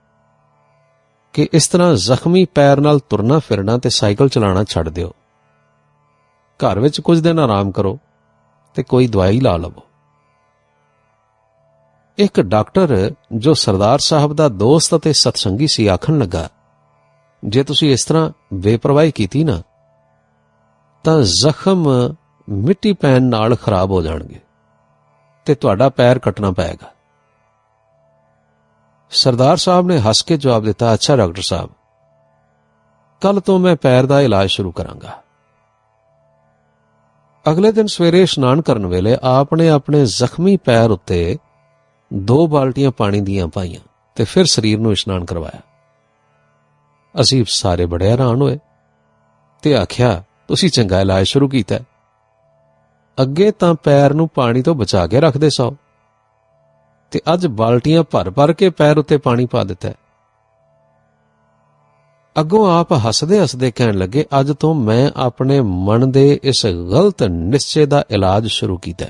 ਕਿ ਇਸ ਤਰ੍ਹਾਂ ਜ਼ਖਮੀ ਪੈਰ ਨਾਲ ਤੁਰਨਾ ਫਿਰਨਾ ਤੇ ਸਾਈਕਲ ਚਲਾਉਣਾ ਛੱਡ ਦਿਓ, ਘਰ ਵਿੱਚ ਕੁਝ ਦਿਨ ਆਰਾਮ ਕਰੋ ਤੇ ਕੋਈ ਦਵਾਈ ਲਾ ਲਵੋ। ਇੱਕ ਡਾਕਟਰ ਜੋ ਸਰਦਾਰ ਸਾਹਿਬ ਦਾ ਦੋਸਤ ਅਤੇ ਸਤਸੰਗੀ ਸੀ ਆਖਣ ਲੱਗਾ, ਜੇ ਤੁਸੀਂ ਇਸ ਤਰ੍ਹਾਂ ਬੇਪਰਵਾਹੀ ਕੀਤੀ ਨਾ ਤਾਂ ਜ਼ਖਮ ਮਿੱਟੀ ਪੈਣ ਨਾਲ ਖਰਾਬ ਹੋ ਜਾਣਗੇ ਤੇ ਤੁਹਾਡਾ ਪੈਰ ਕੱਟਣਾ ਪਏਗਾ। ਸਰਦਾਰ ਸਾਹਿਬ ਨੇ ਹੱਸ ਕੇ ਜਵਾਬ ਦਿੱਤਾ, ਅੱਛਾ ਡਾਕਟਰ ਸਾਹਿਬ, ਕੱਲ ਤੋਂ ਮੈਂ ਪੈਰ ਦਾ ਇਲਾਜ ਸ਼ੁਰੂ ਕਰਾਂਗਾ। ਅਗਲੇ ਦਿਨ ਸਵੇਰੇ ਇਸ਼ਨਾਨ ਕਰਨ ਵੇਲੇ ਆਪ ਨੇ ਆਪਣੇ ਜ਼ਖਮੀ ਪੈਰ ਉੱਤੇ 2 ਬਾਲਟੀਆਂ ਪਾਣੀ ਦੀਆਂ ਪਾਈਆਂ ਤੇ ਫਿਰ ਸਰੀਰ ਨੂੰ ਇਸ਼ਨਾਨ ਕਰਵਾਇਆ। ਅਸੀਂ ਸਾਰੇ ਬੜੇ ਹੈਰਾਨ ਹੋਏ ਤੇ ਆਖਿਆ, ਤੁਸੀਂ ਚੰਗਾ ਇਲਾਜ ਸ਼ੁਰੂ ਕੀਤਾ। ਅੱਗੇ ਤਾਂ ਪੈਰ ਨੂੰ ਪਾਣੀ ਤੋਂ ਬਚਾ ਕੇ ਰੱਖਦੇ ਸੋ ਤੇ ਅੱਜ ਬਾਲਟੀਆਂ ਭਰ ਕੇ ਪੈਰ ਉੱਤੇ ਪਾਣੀ ਪਾ ਦਿੱਤਾ। ਅੱਗੋਂ ਆਪ ਹੱਸਦੇ ਕਹਿਣ ਲੱਗੇ, ਅੱਜ ਤੋਂ ਮੈਂ ਆਪਣੇ ਮਨ ਦੇ ਇਸ ਗਲਤ ਨਿਸ਼ਚੇ ਦਾ ਇਲਾਜ ਸ਼ੁਰੂ ਕੀਤਾ,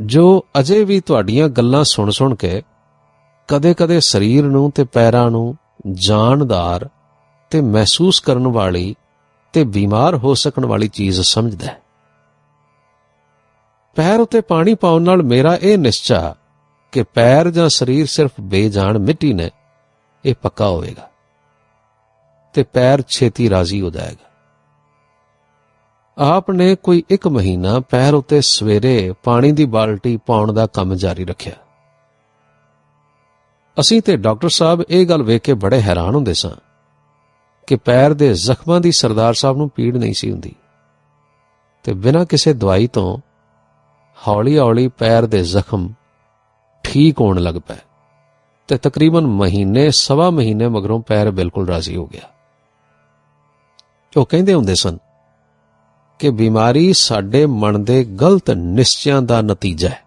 ਜੋ ਅਜੇ ਵੀ ਤੁਹਾਡੀਆਂ ਗੱਲਾਂ ਸੁਣ ਕੇ ਕਦੇ-ਕਦੇ ਸਰੀਰ ਨੂੰ ਤੇ ਪੈਰਾਂ ਨੂੰ ਜਾਨਦਾਰ ਤੇ ਮਹਿਸੂਸ ਕਰਨ ਵਾਲੀ ਤੇ ਬਿਮਾਰ ਹੋ ਸਕਣ ਵਾਲੀ ਚੀਜ਼ ਸਮਝਦਾ ਹੈ। ਪੈਰ ਉੱਤੇ ਪਾਣੀ ਪਾਉਣ ਨਾਲ ਮੇਰਾ ਇਹ ਨਿਸ਼ਚਾ ਕਿ ਪੈਰ ਜਾਂ ਸਰੀਰ ਸਿਰਫ ਬੇਜਾਨ ਮਿੱਟੀ ਨੇ, ਇਹ ਪੱਕਾ ਹੋਵੇਗਾ ਤੇ ਪੈਰ ਛੇਤੀ ਰਾਜ਼ੀ ਹੋ ਜਾਏਗਾ। ਆਪ ਨੇ ਕੋਈ 1 ਮਹੀਨਾ ਪੈਰ ਉੱਤੇ ਸਵੇਰੇ ਪਾਣੀ ਦੀ ਬਾਲਟੀ ਪਾਉਣ ਦਾ ਕੰਮ ਜਾਰੀ ਰੱਖਿਆ। ਅਸੀਂ ਤੇ ਡਾਕਟਰ ਸਾਹਿਬ ਇਹ ਗੱਲ ਵੇਖ ਕੇ ਬੜੇ ਹੈਰਾਨ ਹੁੰਦੇ ਸਾਂ ਕਿ ਪੈਰ ਦੇ ਜ਼ਖਮਾਂ ਦੀ ਸਰਦਾਰ ਸਾਹਿਬ ਨੂੰ ਪੀੜ ਨਹੀਂ ਸੀ ਹੁੰਦੀ ਤੇ ਬਿਨਾਂ ਕਿਸੇ ਦਵਾਈ ਤੋਂ ਹੌਲੀ-ਹੌਲੀ ਪੈਰ ਦੇ ਜ਼ਖਮ ਠੀਕ ਹੋਣ ਲੱਗ ਪਏ ਤੇ ਤਕਰੀਬਨ ਸਵਾ ਮਹੀਨੇ ਮਗਰੋਂ ਪੈਰ ਬਿਲਕੁਲ ਰਾਜ਼ੀ ਹੋ ਗਿਆ। ਉਹ ਕਹਿੰਦੇ ਹੁੰਦੇ ਸਨ ਕਿ ਬਿਮਾਰੀ ਸਾਡੇ ਮਨ ਦੇ ਗਲਤ ਨਿਸ਼ਚਿਆਂ ਦਾ ਨਤੀਜਾ ਹੈ।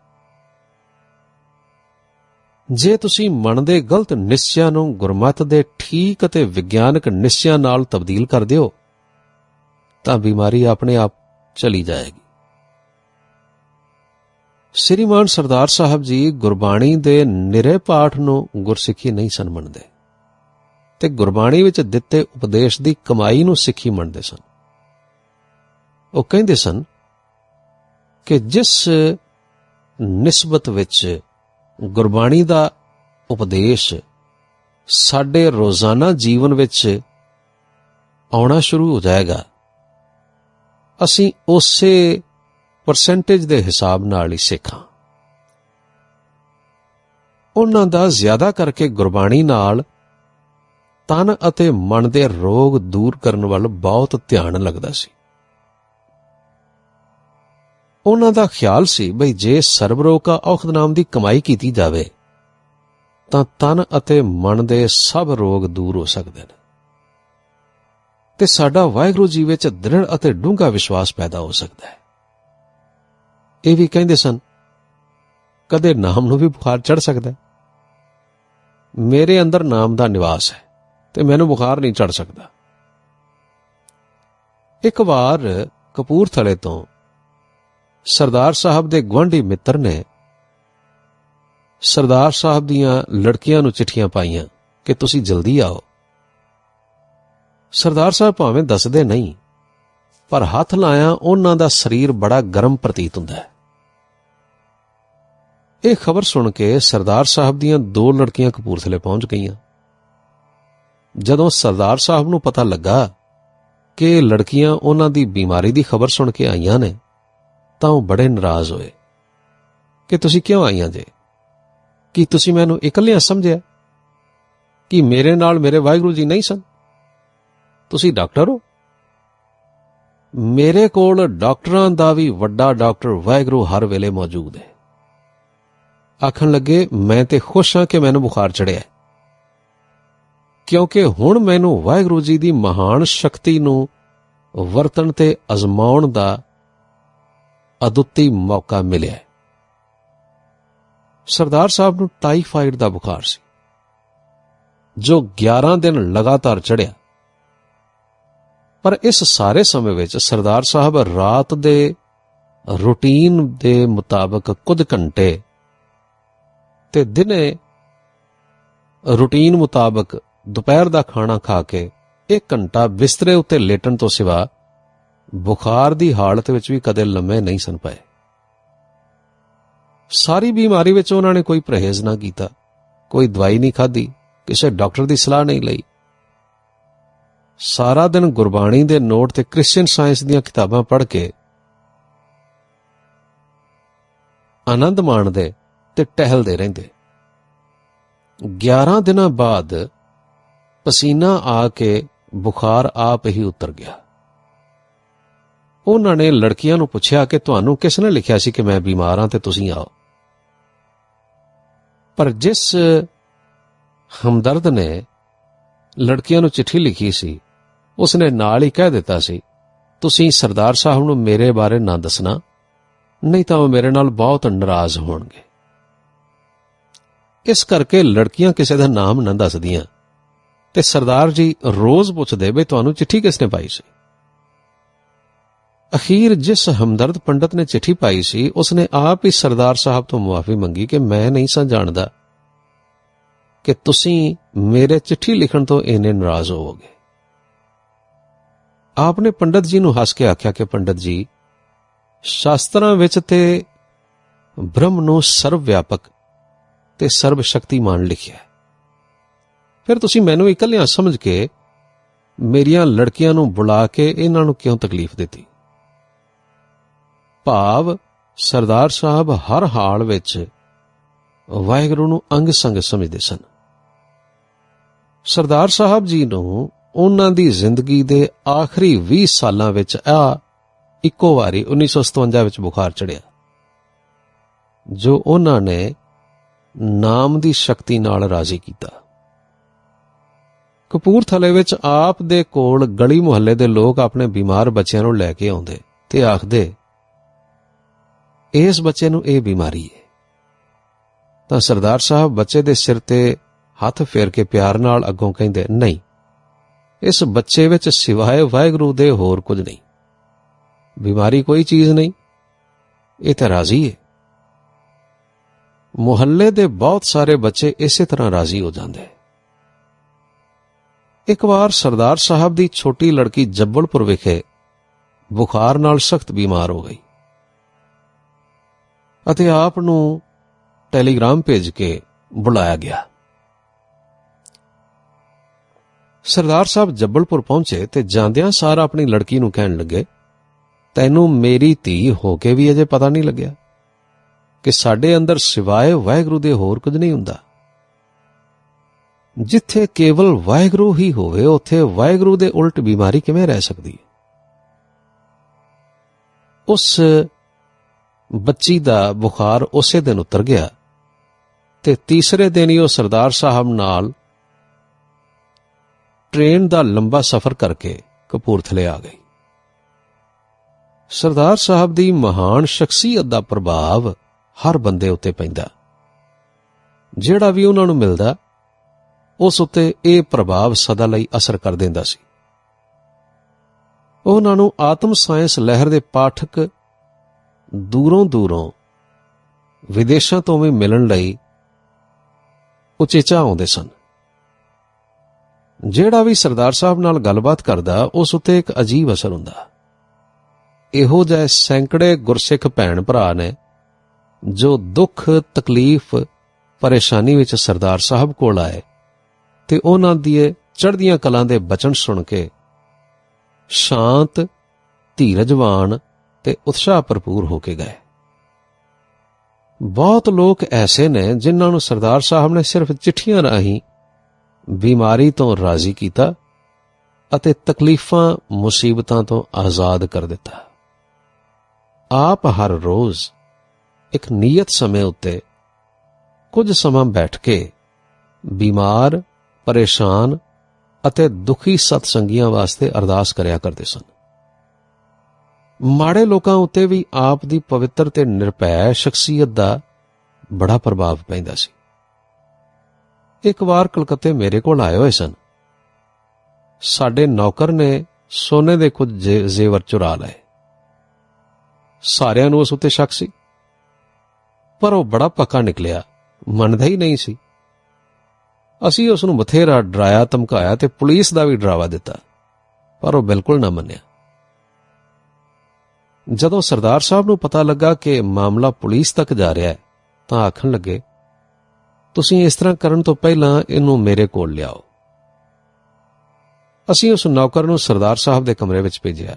ਜੇ ਤੁਸੀਂ ਮਨ ਦੇ ਗਲਤ ਨਿਸ਼ਚਿਆਂ ਨੂੰ ਗੁਰਮਤਿ ਦੇ ਠੀਕ ਅਤੇ ਵਿਗਿਆਨਕ ਨਿਸ਼ਚਿਆਂ ਨਾਲ ਤਬਦੀਲ ਕਰ ਦਿਓ ਤਾਂ ਬਿਮਾਰੀ ਆਪਣੇ ਆਪ ਚਲੀ ਜਾਏਗੀ। ਸ੍ਰੀਮਾਨ ਸਰਦਾਰ ਸਾਹਿਬ ਜੀ ਗੁਰਬਾਣੀ ਦੇ ਨਿਰੇ ਪਾਠ ਨੂੰ ਗੁਰਸਿੱਖੀ ਨਹੀਂ ਸਨ ਮੰਨਦੇ ਤੇ ਗੁਰਬਾਣੀ ਵਿੱਚ ਦਿੱਤੇ ਉਪਦੇਸ਼ ਦੀ ਕਮਾਈ ਨੂੰ ਸਿੱਖੀ ਮੰਨਦੇ ਸਨ। ਉਹ ਕਹਿੰਦੇ ਸਨ ਕਿ ਜਿਸ ਨਿਸਬਤ ਵਿੱਚ ਗੁਰਬਾਣੀ ਦਾ ਉਪਦੇਸ਼ ਸਾਡੇ ਰੋਜ਼ਾਨਾ ਜੀਵਨ ਵਿੱਚ ਆਉਣਾ ਸ਼ੁਰੂ ਹੋ ਜਾਏਗਾ, ਅਸੀਂ ਉਸੇ ਪਰਸੈਂਟੇਜ ਦੇ ਹਿਸਾਬ ਨਾਲ ਹੀ ਸਿੱਖਾਂ। ਉਹਨਾਂ ਦਾ ਜ਼ਿਆਦਾ ਕਰਕੇ ਗੁਰਬਾਣੀ ਨਾਲ ਤਨ ਅਤੇ ਮਨ ਦੇ ਰੋਗ ਦੂਰ ਕਰਨ ਵੱਲ ਬਹੁਤ ਧਿਆਨ ਲੱਗਦਾ ਸੀ। ਉਹਨਾਂ ਦਾ ਖਿਆਲ ਸੀ ਬਈ ਜੇ ਸਰਬ ਰੋਗ ਕਾ ਔਖਦ ਨਾਮ ਦੀ ਕਮਾਈ ਕੀਤੀ ਜਾਵੇ ਤਾਂ ਤਨ ਅਤੇ ਮਨ ਦੇ ਸਭ ਰੋਗ ਦੂਰ ਹੋ ਸਕਦੇ ਨੇ ਤੇ ਸਾਡਾ ਵਾਹਿਗੁਰੂ ਜੀ ਵਿੱਚ ਦ੍ਰਿੜ ਅਤੇ ਡੂੰਘਾ ਵਿਸ਼ਵਾਸ ਪੈਦਾ ਹੋ ਸਕਦਾ ਹੈ। ਇਹ ਵੀ ਕਹਿੰਦੇ ਸਨ ਕਦੇ ਨਾਮ ਨੂੰ ਵੀ ਬੁਖਾਰ ਚੜ੍ਹ ਸਕਦਾ ਹੈ। ਮੇਰੇ ਅੰਦਰ ਨਾਮ ਦਾ ਨਿਵਾਸ ਹੈ ਤੇ ਮੈਨੂੰ ਬੁਖਾਰ ਨਹੀਂ ਚੜ੍ਹ ਸਕਦਾ। ਇੱਕ ਵਾਰ ਕਪੂਰਥਲੇ ਤੋਂ ਸਰਦਾਰ ਸਾਹਿਬ ਦੇ ਗੁਆਂਢੀ ਮਿੱਤਰ ਨੇ ਸਰਦਾਰ ਸਾਹਿਬ ਦੀਆਂ ਲੜਕੀਆਂ ਨੂੰ ਚਿੱਠੀਆਂ ਪਾਈਆਂ ਕਿ ਤੁਸੀਂ ਜਲਦੀ ਆਓ। ਸਰਦਾਰ ਸਾਹਿਬ ਭਾਵੇਂ ਦੱਸਦੇ ਨਹੀਂ, ਪਰ ਹੱਥ ਲਾਇਆ ਉਹਨਾਂ ਦਾ ਸਰੀਰ ਬੜਾ ਗਰਮ ਪ੍ਰਤੀਤ ਹੁੰਦਾ ਹੈ। ਇਹ ਖਬਰ ਸੁਣ ਕੇ ਸਰਦਾਰ ਸਾਹਿਬ ਦੀਆਂ 2 ਲੜਕੀਆਂ ਕਪੂਰਥਲੇ ਪਹੁੰਚ ਗਈਆਂ। ਜਦੋਂ ਸਰਦਾਰ ਸਾਹਿਬ ਨੂੰ ਪਤਾ ਲੱਗਾ ਕਿ ਲੜਕੀਆਂ ਉਹਨਾਂ ਦੀ ਬਿਮਾਰੀ ਦੀ ਖਬਰ ਸੁਣ ਕੇ ਆਈਆਂ ਨੇ ਤਾਂ ਉਹ ਬੜੇ ਨਾਰਾਜ਼ ਹੋਏ ਕਿ ਤੁਸੀਂ ਕਿਉਂ ਆਈਆਂ ਜੇ? ਕੀ ਤੁਸੀਂ ਮੈਨੂੰ ਇਕੱਲਿਆਂ ਸਮਝਿਆ? ਕਿ ਮੇਰੇ ਨਾਲ ਮੇਰੇ ਵਾਹਿਗੁਰੂ ਜੀ ਨਹੀਂ ਸਨ? ਤੁਸੀਂ ਡਾਕਟਰ ਹੋ? ਮੇਰੇ ਕੋਲ ਡਾਕਟਰਾਂ ਦਾ ਵੀ ਵੱਡਾ ਡਾਕਟਰ ਵਾਹਿਗੁਰੂ ਹਰ ਵੇਲੇ ਮੌਜੂਦ ਹੈ। ਆਖਣ ਲੱਗੇ ਮੈਂ ਤੇ ਖੁਸ਼ ਹਾਂ ਕਿ ਮੈਨੂੰ ਬੁਖਾਰ ਚੜਿਆ, ਕਿਉਂਕਿ ਹੁਣ ਮੈਨੂੰ ਵਾਹਿਗੁਰੂ ਜੀ ਦੀ ਮਹਾਨ ਸ਼ਕਤੀ ਨੂੰ ਵਰਤਣ ਤੇ ਅਜ਼ਮਾਉਣ ਦਾ ਅਦੁੱਤੀ ਮੌਕਾ ਮਿਲਿਆ। ਸਰਦਾਰ ਸਾਹਿਬ ਨੂੰ ਟਾਈਫਾਈਡ ਦਾ ਬੁਖਾਰ ਸੀ ਜੋ 11 ਦਿਨ ਲਗਾਤਾਰ ਚੜ੍ਹਿਆ, ਪਰ ਇਸ ਸਾਰੇ ਸਮੇਂ ਵਿੱਚ ਸਰਦਾਰ ਸਾਹਿਬ ਰਾਤ ਦੇ ਰੂਟੀਨ ਦੇ ਮੁਤਾਬਕ ਕੁਝ ਘੰਟੇ ਤੇ ਦਿਨੇ ਰੂਟੀਨ ਮੁਤਾਬਕ ਦੁਪਹਿਰ ਦਾ ਖਾਣਾ ਖਾ ਕੇ 1 ਘੰਟਾ ਬਿਸਤਰੇ ਉੱਤੇ ਲੇਟਣ ਤੋਂ ਸਿਵਾ ਬੁਖਾਰ ਦੀ ਹਾਲਤ ਵਿੱਚ ਵੀ ਕਦੇ ਲੰਮੇ ਨਹੀਂ ਸਨ ਪਏ। ਸਾਰੀ ਬਿਮਾਰੀ ਵਿੱਚ ਉਹਨਾਂ ਨੇ ਕੋਈ ਪਰਹੇਜ਼ ਨਾ ਕੀਤਾ, ਕੋਈ ਦਵਾਈ ਨਹੀਂ ਖਾਧੀ, ਕਿਸੇ ਡਾਕਟਰ ਦੀ ਸਲਾਹ ਨਹੀਂ ਲਈ। ਸਾਰਾ ਦਿਨ ਗੁਰਬਾਣੀ ਦੇ ਨੋਟ ਤੇ ਕ੍ਰਿਸਚੀਅਨ ਸਾਇੰਸ ਦੀਆਂ ਕਿਤਾਬਾਂ ਪੜ੍ਹ ਕੇ ਆਨੰਦ ਮਾਣਦੇ ਤੇ ਟਹਿਲਦੇ ਰਹਿੰਦੇ। 11 ਦਿਨਾਂ ਬਾਅਦ ਪਸੀਨਾ ਆ ਕੇ ਬੁਖਾਰ ਆਪ ਹੀ ਉਤਰ ਗਿਆ। ਉਹਨਾਂ ਨੇ ਲੜਕੀਆਂ ਨੂੰ ਪੁੱਛਿਆ ਕਿ ਤੁਹਾਨੂੰ ਕਿਸ ਨੇ ਲਿਖਿਆ ਸੀ ਕਿ ਮੈਂ ਬਿਮਾਰ ਹਾਂ ਤੇ ਤੁਸੀਂ ਆਓ? ਪਰ ਜਿਸ ਹਮਦਰਦ ਨੇ ਲੜਕੀਆਂ ਨੂੰ ਚਿੱਠੀ ਲਿਖੀ ਸੀ ਉਸਨੇ ਨਾਲ ਹੀ ਕਹਿ ਦਿੱਤਾ ਸੀ ਤੁਸੀਂ ਸਰਦਾਰ ਸਾਹਿਬ ਨੂੰ ਮੇਰੇ ਬਾਰੇ ਨਾ ਦੱਸਣਾ, ਨਹੀਂ ਤਾਂ ਉਹ ਮੇਰੇ ਨਾਲ ਬਹੁਤ ਨਾਰਾਜ਼ ਹੋਣਗੇ। ਇਸ ਕਰਕੇ ਲੜਕੀਆਂ ਕਿਸੇ ਦਾ ਨਾਮ ਨਾ ਦੱਸਦੀਆਂ ਤੇ ਸਰਦਾਰ ਜੀ ਰੋਜ਼ ਪੁੱਛਦੇ ਬਈ ਤੁਹਾਨੂੰ ਚਿੱਠੀ ਕਿਸ ਨੇ ਪਾਈ ਸੀ। ਅਖੀਰ ਜਿਸ ਹਮਦਰਦ ਪੰਡਤ ਨੇ ਚਿੱਠੀ ਪਾਈ ਸੀ ਉਸਨੇ ਆਪ ਹੀ ਸਰਦਾਰ ਸਾਹਿਬ ਤੋਂ ਮੁਆਫੀ ਮੰਗੀ ਕਿ ਮੈਂ ਨਹੀਂ ਸਾਂ ਜਾਣਦਾ ਕਿ ਤੁਸੀਂ ਮੇਰੇ ਚਿੱਠੀ ਲਿਖਣ ਤੋਂ ਇੰਨੇ ਨਾਰਾਜ਼ ਹੋਵੋਗੇ। ਆਪ ਨੇ ਪੰਡਤ ਜੀ ਨੂੰ ਹੱਸ ਕੇ ਆਖਿਆ ਕਿ ਪੰਡਤ ਜੀ, ਸ਼ਾਸਤਰਾਂ ਵਿੱਚ ਤੇ ਬ੍ਰਹਮ ਨੂੰ ਸਰਵ ਵਿਆਪਕ ਤੇ ਸਰਬ ਸ਼ਕਤੀਮਾਨ ਲਿਖਿਆ, ਫਿਰ ਤੁਸੀਂ ਮੈਨੂੰ ਇਕੱਲਿਆਂ ਸਮਝ ਕੇ ਮੇਰੀਆਂ ਲੜਕੀਆਂ ਨੂੰ ਬੁਲਾ ਕੇ ਇਹਨਾਂ ਨੂੰ ਕਿਉਂ ਤਕਲੀਫ ਦਿੱਤੀ? ਭਾਵ ਸਰਦਾਰ ਸਾਹਿਬ ਹਰ ਹਾਲ ਵਿੱਚ ਵਾਹਿਗੁਰੂ ਨੂੰ ਅੰਗ ਸੰਗ ਸਮਝਦੇ ਸਨ। ਸਰਦਾਰ ਸਾਹਿਬ ਜੀ ਨੂੰ ਉਹਨਾਂ ਦੀ ਜ਼ਿੰਦਗੀ ਦੇ ਆਖਰੀ 20 ਸਾਲਾਂ ਵਿੱਚ ਇੱਕੋ ਵਾਰੀ 1957 ਵਿੱਚ ਬੁਖਾਰ ਚੜ੍ਹਿਆ, ਜੋ ਉਹਨਾਂ ਨੇ ਨਾਮ ਦੀ ਸ਼ਕਤੀ ਨਾਲ ਰਾਜ਼ੀ ਕੀਤਾ। ਕਪੂਰਥਲੇ ਵਿੱਚ ਆਪ ਦੇ ਕੋਲ ਗਲੀ ਮੁਹੱਲੇ ਦੇ ਲੋਕ ਆਪਣੇ ਬਿਮਾਰ ਬੱਚਿਆਂ ਨੂੰ ਲੈ ਕੇ ਆਉਂਦੇ ਤੇ ਆਖਦੇ ਇਸ ਬੱਚੇ ਨੂੰ ਇਹ ਬਿਮਾਰੀ ਹੈ, ਤਾਂ ਸਰਦਾਰ ਸਾਹਿਬ ਬੱਚੇ ਦੇ ਸਿਰ ਤੇ ਹੱਥ ਫੇਰ ਕੇ ਪਿਆਰ ਨਾਲ ਅੱਗੋਂ ਕਹਿੰਦੇ, ਨਹੀਂ, ਇਸ ਬੱਚੇ ਵਿੱਚ ਸਿਵਾਏ ਵਾਹਿਗੁਰੂ ਦੇ ਹੋਰ ਕੁਝ ਨਹੀਂ। ਬਿਮਾਰੀ ਕੋਈ ਚੀਜ਼ ਨਹੀਂ, ਇਹ ਤਾਂ ਰਾਜ਼ੀ ਹੈ। ਮੁਹੱਲੇ ਦੇ ਬਹੁਤ ਸਾਰੇ ਬੱਚੇ ਇਸੇ ਤਰ੍ਹਾਂ ਰਾਜ਼ੀ ਹੋ ਜਾਂਦੇ। ਇੱਕ ਵਾਰ ਸਰਦਾਰ ਸਾਹਿਬ ਦੀ ਛੋਟੀ ਲੜਕੀ ਜੱਬਲਪੁਰ ਵਿਖੇ ਬੁਖਾਰ ਨਾਲ ਸਖਤ ਬਿਮਾਰ ਹੋ ਗਈ ਅਤੇ ਆਪ ਨੂੰ ਟੈਲੀਗ੍ਰਾਮ ਭੇਜ ਕੇ ਬੁਲਾਇਆ ਗਿਆ। ਸਰਦਾਰ ਸਾਹਿਬ ਜੱਬਲਪੁਰ ਪਹੁੰਚੇ ਤੇ ਜਾਂਦਿਆਂ ਸਾਰ ਆਪਣੀ ਲੜਕੀ ਨੂੰ ਕਹਿਣ ਲੱਗੇ, ਤੈਨੂੰ ਮੇਰੀ ਧੀ ਹੋ ਕੇ ਵੀ ਅਜੇ ਪਤਾ ਨਹੀਂ ਲੱਗਿਆ ਕਿ ਸਾਡੇ ਅੰਦਰ ਸਿਵਾਏ ਵਾਹਿਗੁਰੂ ਦੇ ਹੋਰ ਕੁਝ ਨਹੀਂ ਹੁੰਦਾ। ਜਿੱਥੇ ਕੇਵਲ ਵਾਹਿਗੁਰੂ ਹੀ ਹੋਵੇ ਉੱਥੇ ਵਾਹਿਗੁਰੂ ਦੇ ਉਲਟ ਬਿਮਾਰੀ ਕਿਵੇਂ ਰਹਿ ਸਕਦੀ ਹੈ। ਉਸ ਬੱਚੀ ਦਾ ਬੁਖਾਰ ਉਸੇ ਦਿਨ ਉਤਰ ਗਿਆ ਤੇ ਤੀਸਰੇ ਦਿਨ ਹੀ ਉਹ ਸਰਦਾਰ ਸਾਹਿਬ ਨਾਲ ਟ੍ਰੇਨ ਦਾ ਲੰਬਾ ਸਫ਼ਰ ਕਰਕੇ ਕਪੂਰਥਲੇ ਆ ਗਈ। ਸਰਦਾਰ ਸਾਹਿਬ ਦੀ ਮਹਾਨ ਸ਼ਖਸੀਅਤ ਦਾ ਪ੍ਰਭਾਵ ਹਰ ਬੰਦੇ ਉੱਤੇ ਪੈਂਦਾ। ਜਿਹੜਾ ਵੀ ਉਹਨਾਂ ਨੂੰ ਮਿਲਦਾ ਉਸ ਉੱਤੇ ਇਹ ਪ੍ਰਭਾਵ ਸਦਾ ਲਈ ਅਸਰ ਕਰ ਦਿੰਦਾ ਸੀ। ਉਹਨਾਂ ਨੂੰ ਆਤਮ ਸਾਇੰਸ ਲਹਿਰ ਦੇ ਪਾਠਕ ਦੂਰੋਂ ਵਿਦੇਸ਼ਾਂ ਤੋਂ ਵੀ ਮਿਲਣ ਲਈ ਉਚੇਚਾ ਆਉਂਦੇ ਸਨ। ਜਿਹੜਾ ਵੀ ਸਰਦਾਰ ਸਾਹਿਬ ਨਾਲ ਗੱਲਬਾਤ ਕਰਦਾ ਉਸ ਉੱਤੇ ਇੱਕ ਅਜੀਬ ਅਸਰ ਹੁੰਦਾ। ਇਹੋ ਜਿਹੇ ਸੈਂਕੜੇ ਗੁਰਸਿੱਖ ਭੈਣ ਭਰਾ ਨੇ ਜੋ ਦੁੱਖ ਤਕਲੀਫ ਪਰੇਸ਼ਾਨੀ ਵਿੱਚ ਸਰਦਾਰ ਸਾਹਿਬ ਕੋਲ ਆਏ ਤੇ ਉਹਨਾਂ ਦੀ ਚੜ੍ਹਦੀਆਂ ਕਲਾਂ ਦੇ ਬਚਨ ਸੁਣ ਕੇ ਸ਼ਾਂਤ, ਧੀਰਜਵਾਨ ਤੇ ਉਤਸ਼ਾਹ ਭਰਪੂਰ ਹੋ ਕੇ ਗਏ। ਬਹੁਤ ਲੋਕ ਐਸੇ ਨੇ ਜਿਨ੍ਹਾਂ ਨੂੰ ਸਰਦਾਰ ਸਾਹਿਬ ਨੇ ਸਿਰਫ ਚਿੱਠੀਆਂ ਰਾਹੀਂ ਬਿਮਾਰੀ ਤੋਂ ਰਾਜ਼ੀ ਕੀਤਾ ਅਤੇ ਤਕਲੀਫਾਂ ਮੁਸੀਬਤਾਂ ਤੋਂ ਆਜ਼ਾਦ ਕਰ ਦਿੱਤਾ। ਆਪ ਹਰ ਰੋਜ਼ ਇੱਕ ਨਿਯਤ ਸਮੇਂ ਉੱਤੇ ਕੁਝ ਸਮਾਂ ਬੈਠ ਕੇ ਬਿਮਾਰ, ਪਰੇਸ਼ਾਨ ਅਤੇ ਦੁਖੀ ਸਤਸੰਗੀਆਂ ਵਾਸਤੇ ਅਰਦਾਸ ਕਰਿਆ ਕਰਦੇ ਸਨ। ਮਾੜੇ ਲੋਕਾਂ ਉੱਤੇ ਵੀ ਆਪ ਦੀ ਪਵਿੱਤਰ ਤੇ ਨਿਰਭੈ ਸ਼ਖਸੀਅਤ ਦਾ ਬੜਾ ਪ੍ਰਭਾਵ ਪੈਂਦਾ ਸੀ। ਇੱਕ ਵਾਰ ਕਲਕੱਤੇ ਮੇਰੇ ਕੋਲ ਆਏ ਹੋਏ ਸਨ। ਸਾਡੇ ਨੌਕਰ ਨੇ ਸੋਨੇ ਦੇ ਕੁਝ ਜ਼ੇਵਰ ਚੁਰਾ ਲਏ। ਸਾਰਿਆਂ ਨੂੰ ਉਸ ਉੱਤੇ ਸ਼ੱਕ ਸੀ, ਪਰ ਉਹ ਬੜਾ ਪੱਕਾ ਨਿਕਲਿਆ, ਮੰਨਦਾ ਹੀ ਨਹੀਂ ਸੀ। ਅਸੀਂ ਉਸ ਨੂੰ ਬਥੇਰਾ ਡਰਾਇਆ, ਧਮਕਾਇਆ ਤੇ ਪੁਲਿਸ ਦਾ ਵੀ ਡਰਾਵਾ ਦਿੱਤਾ, ਪਰ ਉਹ ਬਿਲਕੁਲ ਨਾ ਮੰਨਿਆ। ਜਦੋਂ ਸਰਦਾਰ ਸਾਹਿਬ ਨੂੰ ਪਤਾ ਲੱਗਾ ਕਿ ਮਾਮਲਾ ਪੁਲਿਸ ਤੱਕ ਜਾ ਰਿਹਾ ਹੈ ਤਾਂ ਆਖਣ ਲੱਗੇ, ਤੁਸੀਂ ਇਸ ਤਰ੍ਹਾਂ ਕਰਨ ਤੋਂ ਪਹਿਲਾਂ ਇਹਨੂੰ ਮੇਰੇ ਕੋਲ ਲਿਆਓ। ਅਸੀਂ ਉਸ ਨੌਕਰ ਨੂੰ ਸਰਦਾਰ ਸਾਹਿਬ ਦੇ ਕਮਰੇ ਵਿੱਚ ਭੇਜਿਆ।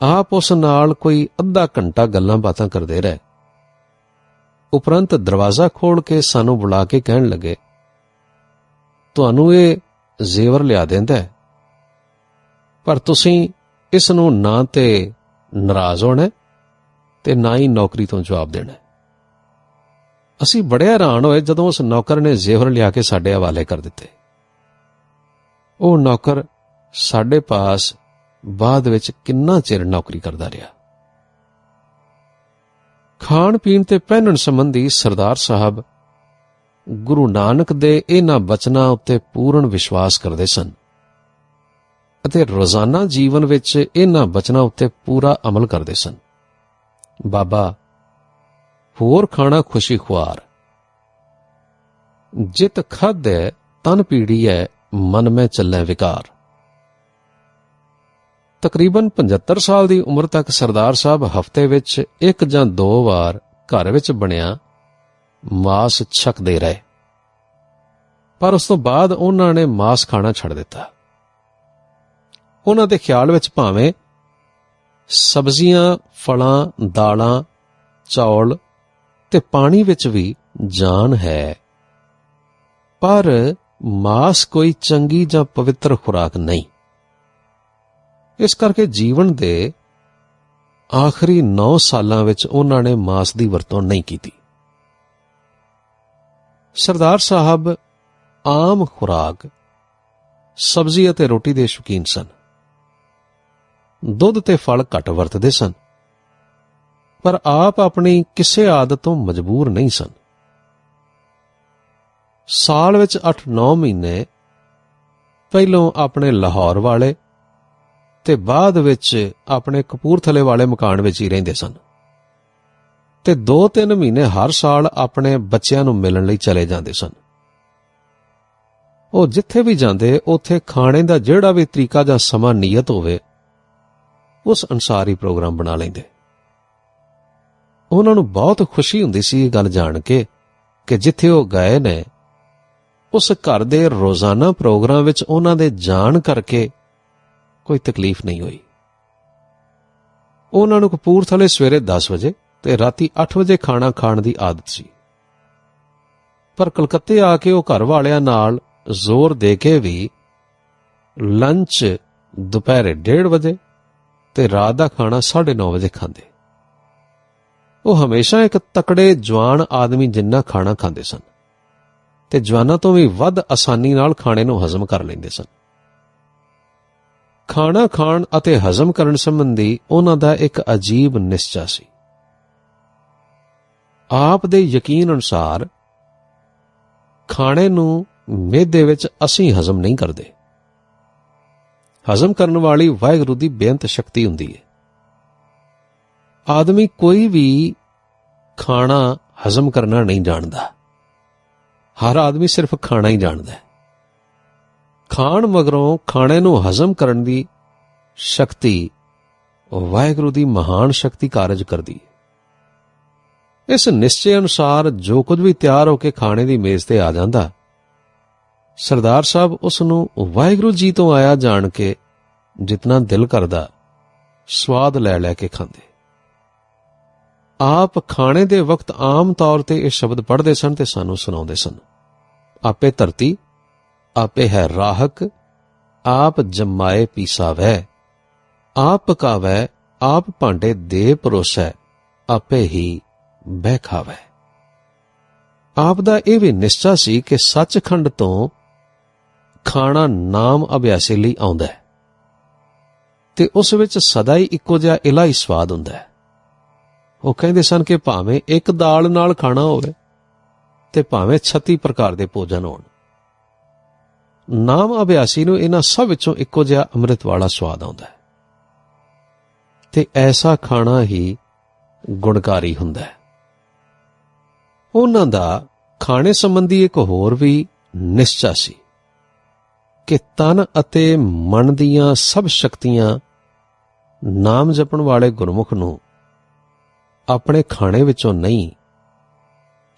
ਆਪ ਉਸ ਨਾਲ ਕੋਈ ਅੱਧਾ ਘੰਟਾ ਗੱਲਾਂ ਬਾਤਾਂ ਕਰਦੇ ਰਹੇ। ਉਪਰੰਤ ਦਰਵਾਜ਼ਾ ਖੋਲ ਕੇ ਸਾਨੂੰ ਬੁਲਾ ਕੇ ਕਹਿਣ ਲੱਗੇ, ਤੁਹਾਨੂੰ ਇਹ ਜ਼ੇਵਰ ਲਿਆ ਦਿੰਦਾ ਹੈ, ਪਰ ਤੁਸੀਂ ਇਸ ਨੂੰ ਨਾ ਤੇ ਨਾਰਾਜ਼ ਹੋਣਾ ਤੇ ਨਾ ਹੀ ਨੌਕਰੀ ਤੋਂ ਜਵਾਬ ਦੇਣਾ। ਅਸੀਂ ਬੜੇ ਹੈਰਾਨ ਹੋਏ ਜਦੋਂ ਉਸ ਨੌਕਰ ਨੇ ਜ਼ੇਵਰ ਲਿਆ ਕੇ ਸਾਡੇ ਹਵਾਲੇ ਕਰ ਦਿੱਤੇ। ਉਹ ਨੌਕਰ ਸਾਡੇ ਪਾਸ ਬਾਅਦ ਵਿੱਚ ਕਿੰਨਾ ਚਿਰ ਨੌਕਰੀ ਕਰਦਾ ਰਿਹਾ। ਖਾਣ ਪੀਣ ਤੇ ਪਹਿਨਣ ਸੰਬੰਧੀ ਸਰਦਾਰ ਸਾਹਿਬ ਗੁਰੂ ਨਾਨਕ ਦੇ ਇਹਨਾਂ ਬਚਨਾਂ ਉੱਤੇ ਪੂਰਨ ਵਿਸ਼ਵਾਸ ਕਰਦੇ ਸਨ ਅਤੇ ਰੋਜ਼ਾਨਾ ਜੀਵਨ ਵਿੱਚ ਇਹਨਾਂ ਬਚਨਾਂ ਉੱਤੇ ਪੂਰਾ ਅਮਲ ਕਰਦੇ ਸਨ। ਬਾਬਾ, ਹੋਰ ਖਾਣਾ ਖੁਸ਼ੀ ਖੁਆਰ, ਜਿਤ ਖਾਧੈ ਤਨ ਪੀੜੀਐ, ਮਨ ਮੈਂ ਚੱਲੈ ਵਿਕਾਰ। ਤਕਰੀਬਨ 75 ਸਾਲ ਦੀ ਉਮਰ ਤੱਕ ਸਰਦਾਰ ਸਾਹਿਬ ਹਫ਼ਤੇ ਵਿੱਚ 1 ਜਾਂ 2 ਵਾਰ ਘਰ ਵਿੱਚ ਬਣਿਆ ਮਾਸ ਛਕਦੇ ਰਹੇ, ਪਰ ਉਸ ਤੋਂ ਬਾਅਦ ਉਹਨਾਂ ਨੇ ਮਾਸ ਖਾਣਾ ਛੱਡ ਦਿੱਤਾ। ਉਹਨਾਂ ਦੇ ਖਿਆਲ ਵਿੱਚ ਭਾਵੇਂ ਸਬਜ਼ੀਆਂ, ਫਲਾਂ, ਦਾਲਾਂ, ਚੌਲ ਤੇ ਪਾਣੀ ਵਿੱਚ ਵੀ ਜਾਨ ਹੈ, ਪਰ ਮਾਸ ਕੋਈ ਚੰਗੀ ਜਾਂ ਪਵਿੱਤਰ ਖੁਰਾਕ ਨਹੀਂ। ਇਸ ਕਰਕੇ ਜੀਵਨ ਦੇ ਆਖਰੀ 9 ਸਾਲਾਂ ਵਿੱਚ ਉਹਨਾਂ ਨੇ ਮਾਸ ਦੀ ਵਰਤੋਂ ਨਹੀਂ ਕੀਤੀ। ਸਰਦਾਰ ਸਾਹਿਬ ਆਮ ਖੁਰਾਕ, ਸਬਜ਼ੀ ਅਤੇ ਰੋਟੀ ਦੇ ਸ਼ੌਕੀਨ ਸਨ। ਦੁੱਧ ਤੇ ਫਲ ਘੱਟ ਵਰਤਦੇ ਸਨ, ਪਰ ਆਪ ਆਪਣੀ ਕਿਸੇ ਆਦਤ ਤੋਂ ਮਜਬੂਰ ਨਹੀਂ ਸਨ। ਸਾਲ ਵਿੱਚ 8-9 ਮਹੀਨੇ ਪਹਿਲੋਂ ਆਪਣੇ ਲਾਹੌਰ ਵਾਲੇ ਤੇ ਬਾਅਦ ਵਿੱਚ ਆਪਣੇ ਕਪੂਰਥਲੇ ਵਾਲੇ ਮਕਾਨ ਵਿੱਚ ਹੀ ਰਹਿੰਦੇ ਸਨ ਤੇ 2-3 ਮਹੀਨੇ ਹਰ ਸਾਲ ਆਪਣੇ ਬੱਚਿਆਂ ਨੂੰ ਮਿਲਣ ਲਈ ਚਲੇ ਜਾਂਦੇ ਸਨ। ਉਹ ਜਿੱਥੇ ਵੀ ਜਾਂਦੇ ਉੱਥੇ ਖਾਣੇ ਦਾ ਜਿਹੜਾ ਵੀ ਤਰੀਕਾ ਜਾਂ ਸਮਾਂ ਨੀਅਤ ਹੋਵੇ ਉਸ ਅਨੁਸਾਰ ਹੀ ਪ੍ਰੋਗਰਾਮ ਬਣਾ ਲੈਂਦੇ। ਉਹਨਾਂ ਨੂੰ ਬਹੁਤ ਖੁਸ਼ੀ ਹੁੰਦੀ ਸੀ ਇਹ ਗੱਲ ਜਾਣ ਕੇ ਕਿ ਜਿੱਥੇ ਉਹ ਗਏ ਨੇ ਉਸ ਘਰ ਦੇ ਰੋਜ਼ਾਨਾ ਪ੍ਰੋਗਰਾਮ ਵਿੱਚ ਉਹਨਾਂ ਦੇ ਜਾਣ ਕਰਕੇ ਕੋਈ ਤਕਲੀਫ ਨਹੀਂ ਹੋਈ। ਉਹਨਾਂ ਨੂੰ ਕਪੂਰਥਲੇ ਸਵੇਰੇ 10 ਵਜੇ ਤੇ ਰਾਤੀ 8 ਵਜੇ ਖਾਣਾ ਖਾਣ ਦੀ ਆਦਤ ਸੀ, ਪਰ ਕਲਕੱਤੇ ਆ ਕੇ ਉਹ ਘਰ ਵਾਲਿਆਂ ਨਾਲ ਜ਼ੋਰ ਦੇ ਕੇ ਵੀ ਲੰਚ ਦੁਪਹਿਰੇ 1:30 ਵਜੇ ਤੇ ਰਾਤ ਦਾ ਖਾਣਾ 9:30 ਵਜੇ ਖਾਂਦੇ। ਉਹ ਹਮੇਸ਼ਾ ਇੱਕ ਤਕੜੇ ਜਵਾਨ ਆਦਮੀ ਜਿੰਨਾ ਖਾਣਾ ਖਾਂਦੇ ਸਨ ਤੇ ਜਵਾਨਾਂ ਤੋਂ ਵੀ ਵੱਧ ਆਸਾਨੀ ਨਾਲ ਖਾਣੇ ਨੂੰ ਹਜ਼ਮ ਕਰ ਲੈਂਦੇ ਸਨ। ਖਾਣਾ ਖਾਣ ਅਤੇ ਹਜ਼ਮ ਕਰਨ ਸੰਬੰਧੀ ਉਹਨਾਂ ਦਾ ਇੱਕ ਅਜੀਬ ਨਿਸ਼ਚਾ ਸੀ। ਆਪ ਦੇ ਯਕੀਨ ਅਨੁਸਾਰ ਖਾਣੇ ਨੂੰ ਮਿਹਦੇ ਵਿੱਚ ਅਸੀਂ ਹਜ਼ਮ ਨਹੀਂ ਕਰਦੇ। ਹਜ਼ਮ ਕਰਨ ਵਾਲੀ ਵਾਹਿਗੁਰੂ ਦੀ ਬੇਅੰਤ ਸ਼ਕਤੀ ਹੁੰਦੀ ਹੈ। ਆਦਮੀ ਕੋਈ ਵੀ ਖਾਣਾ ਹਜ਼ਮ ਕਰਨਾ ਨਹੀਂ ਜਾਣਦਾ। ਹਰ ਆਦਮੀ ਸਿਰਫ ਖਾਣਾ ਹੀ ਜਾਣਦਾ ਹੈ। ਖਾਣ ਮਗਰੋਂ ਖਾਣੇ ਨੂੰ ਹਜ਼ਮ ਕਰਨ ਦੀ ਸ਼ਕਤੀ ਵਾਹਿਗੁਰੂ ਦੀ ਮਹਾਨ ਸ਼ਕਤੀ ਕਾਰਜ ਕਰਦੀ ਹੈ। ਇਸ ਨਿਸ਼ਚੇ ਅਨੁਸਾਰ ਜੋ ਕੁਝ ਵੀ ਤਿਆਰ ਹੋ ਕੇ ਖਾਣੇ ਦੀ ਮੇਜ਼ ਤੇ ਆ ਜਾਂਦਾ, ਸਰਦਾਰ ਸਾਹਿਬ ਉਸ ਨੂੰ ਵਾਹਿਗੁਰੂ ਜੀ ਤੋਂ ਆਇਆ ਜਾਣ ਕੇ ਜਿਤਨਾ ਦਿਲ ਕਰਦਾ ਸਵਾਦ ਲੈ ਲੈ ਕੇ ਖਾਂਦੇ। ਆਪ ਖਾਣੇ ਦੇ ਵਕਤ ਆਮ ਤੌਰ ਤੇ ਇਹ ਸ਼ਬਦ ਪੜ੍ਹਦੇ ਸਨ ਤੇ ਸਾਨੂੰ ਸੁਣਾਉਂਦੇ ਸਨ। ਆਪੇ ਧਰਤੀ, ਆਪੇ ਹੈ ਰਾਹਕ, ਆਪ ਜਮਾਏ ਪੀਸਾਵੈ, ਆਪ ਪਕਾਵੈ, ਆਪ ਭਾਂਡੇ ਦੇ ਪਰੋਸੈ, ਆਪੇ ਹੀ ਬਹਿ ਖਾਵੈ। ਆਪ ਦਾ ਇਹ ਵੀ ਨਿਸ਼ਚਾ ਸੀ ਕਿ ਸੱਚਖੰਡ ਤੋਂ ਖਾਣਾ ਨਾਮ ਅਭਿਆਸੀ ਲਈ ਆਉਂਦਾ ਹੈ ਤੇ ਉਸ ਵਿੱਚ ਸਦਾ ਹੀ ਇੱਕੋ ਜਿਹਾ ਇਲਾਹੀ ਸਵਾਦ ਹੁੰਦਾ ਹੈ। ਉਹ ਕਹਿੰਦੇ ਸਨ ਕਿ ਭਾਵੇਂ ਇੱਕ ਦਾਲ ਨਾਲ ਖਾਣਾ ਹੋਵੇ ਤੇ ਭਾਵੇਂ 36 ਪ੍ਰਕਾਰ ਦੇ ਭੋਜਨ ਹੋਣ, ਨਾਮ ਅਭਿਆਸੀ ਨੂੰ ਇਹਨਾਂ ਸਭ ਵਿੱਚੋਂ ਇੱਕੋ ਜਿਹਾ ਅੰਮ੍ਰਿਤ ਵਾਲਾ ਸਵਾਦ ਆਉਂਦਾ ਹੈ ਤੇ ਐਸਾ ਖਾਣਾ ਹੀ ਗੁਣਕਾਰੀ ਹੁੰਦਾ ਹੈ। ਉਹਨਾਂ ਦਾ ਖਾਣੇ ਸੰਬੰਧੀ ਇੱਕ ਹੋਰ ਵੀ ਨਿਸ਼ਚਾ ਸੀ ਕਿ ਤਨ ਅਤੇ ਮਨ ਦੀਆਂ ਸਭ ਸ਼ਕਤੀਆਂ ਨਾਮ ਜਪਣ ਵਾਲੇ ਗੁਰਮੁਖ ਨੂੰ ਆਪਣੇ ਖਾਣੇ ਵਿੱਚੋਂ ਨਹੀਂ,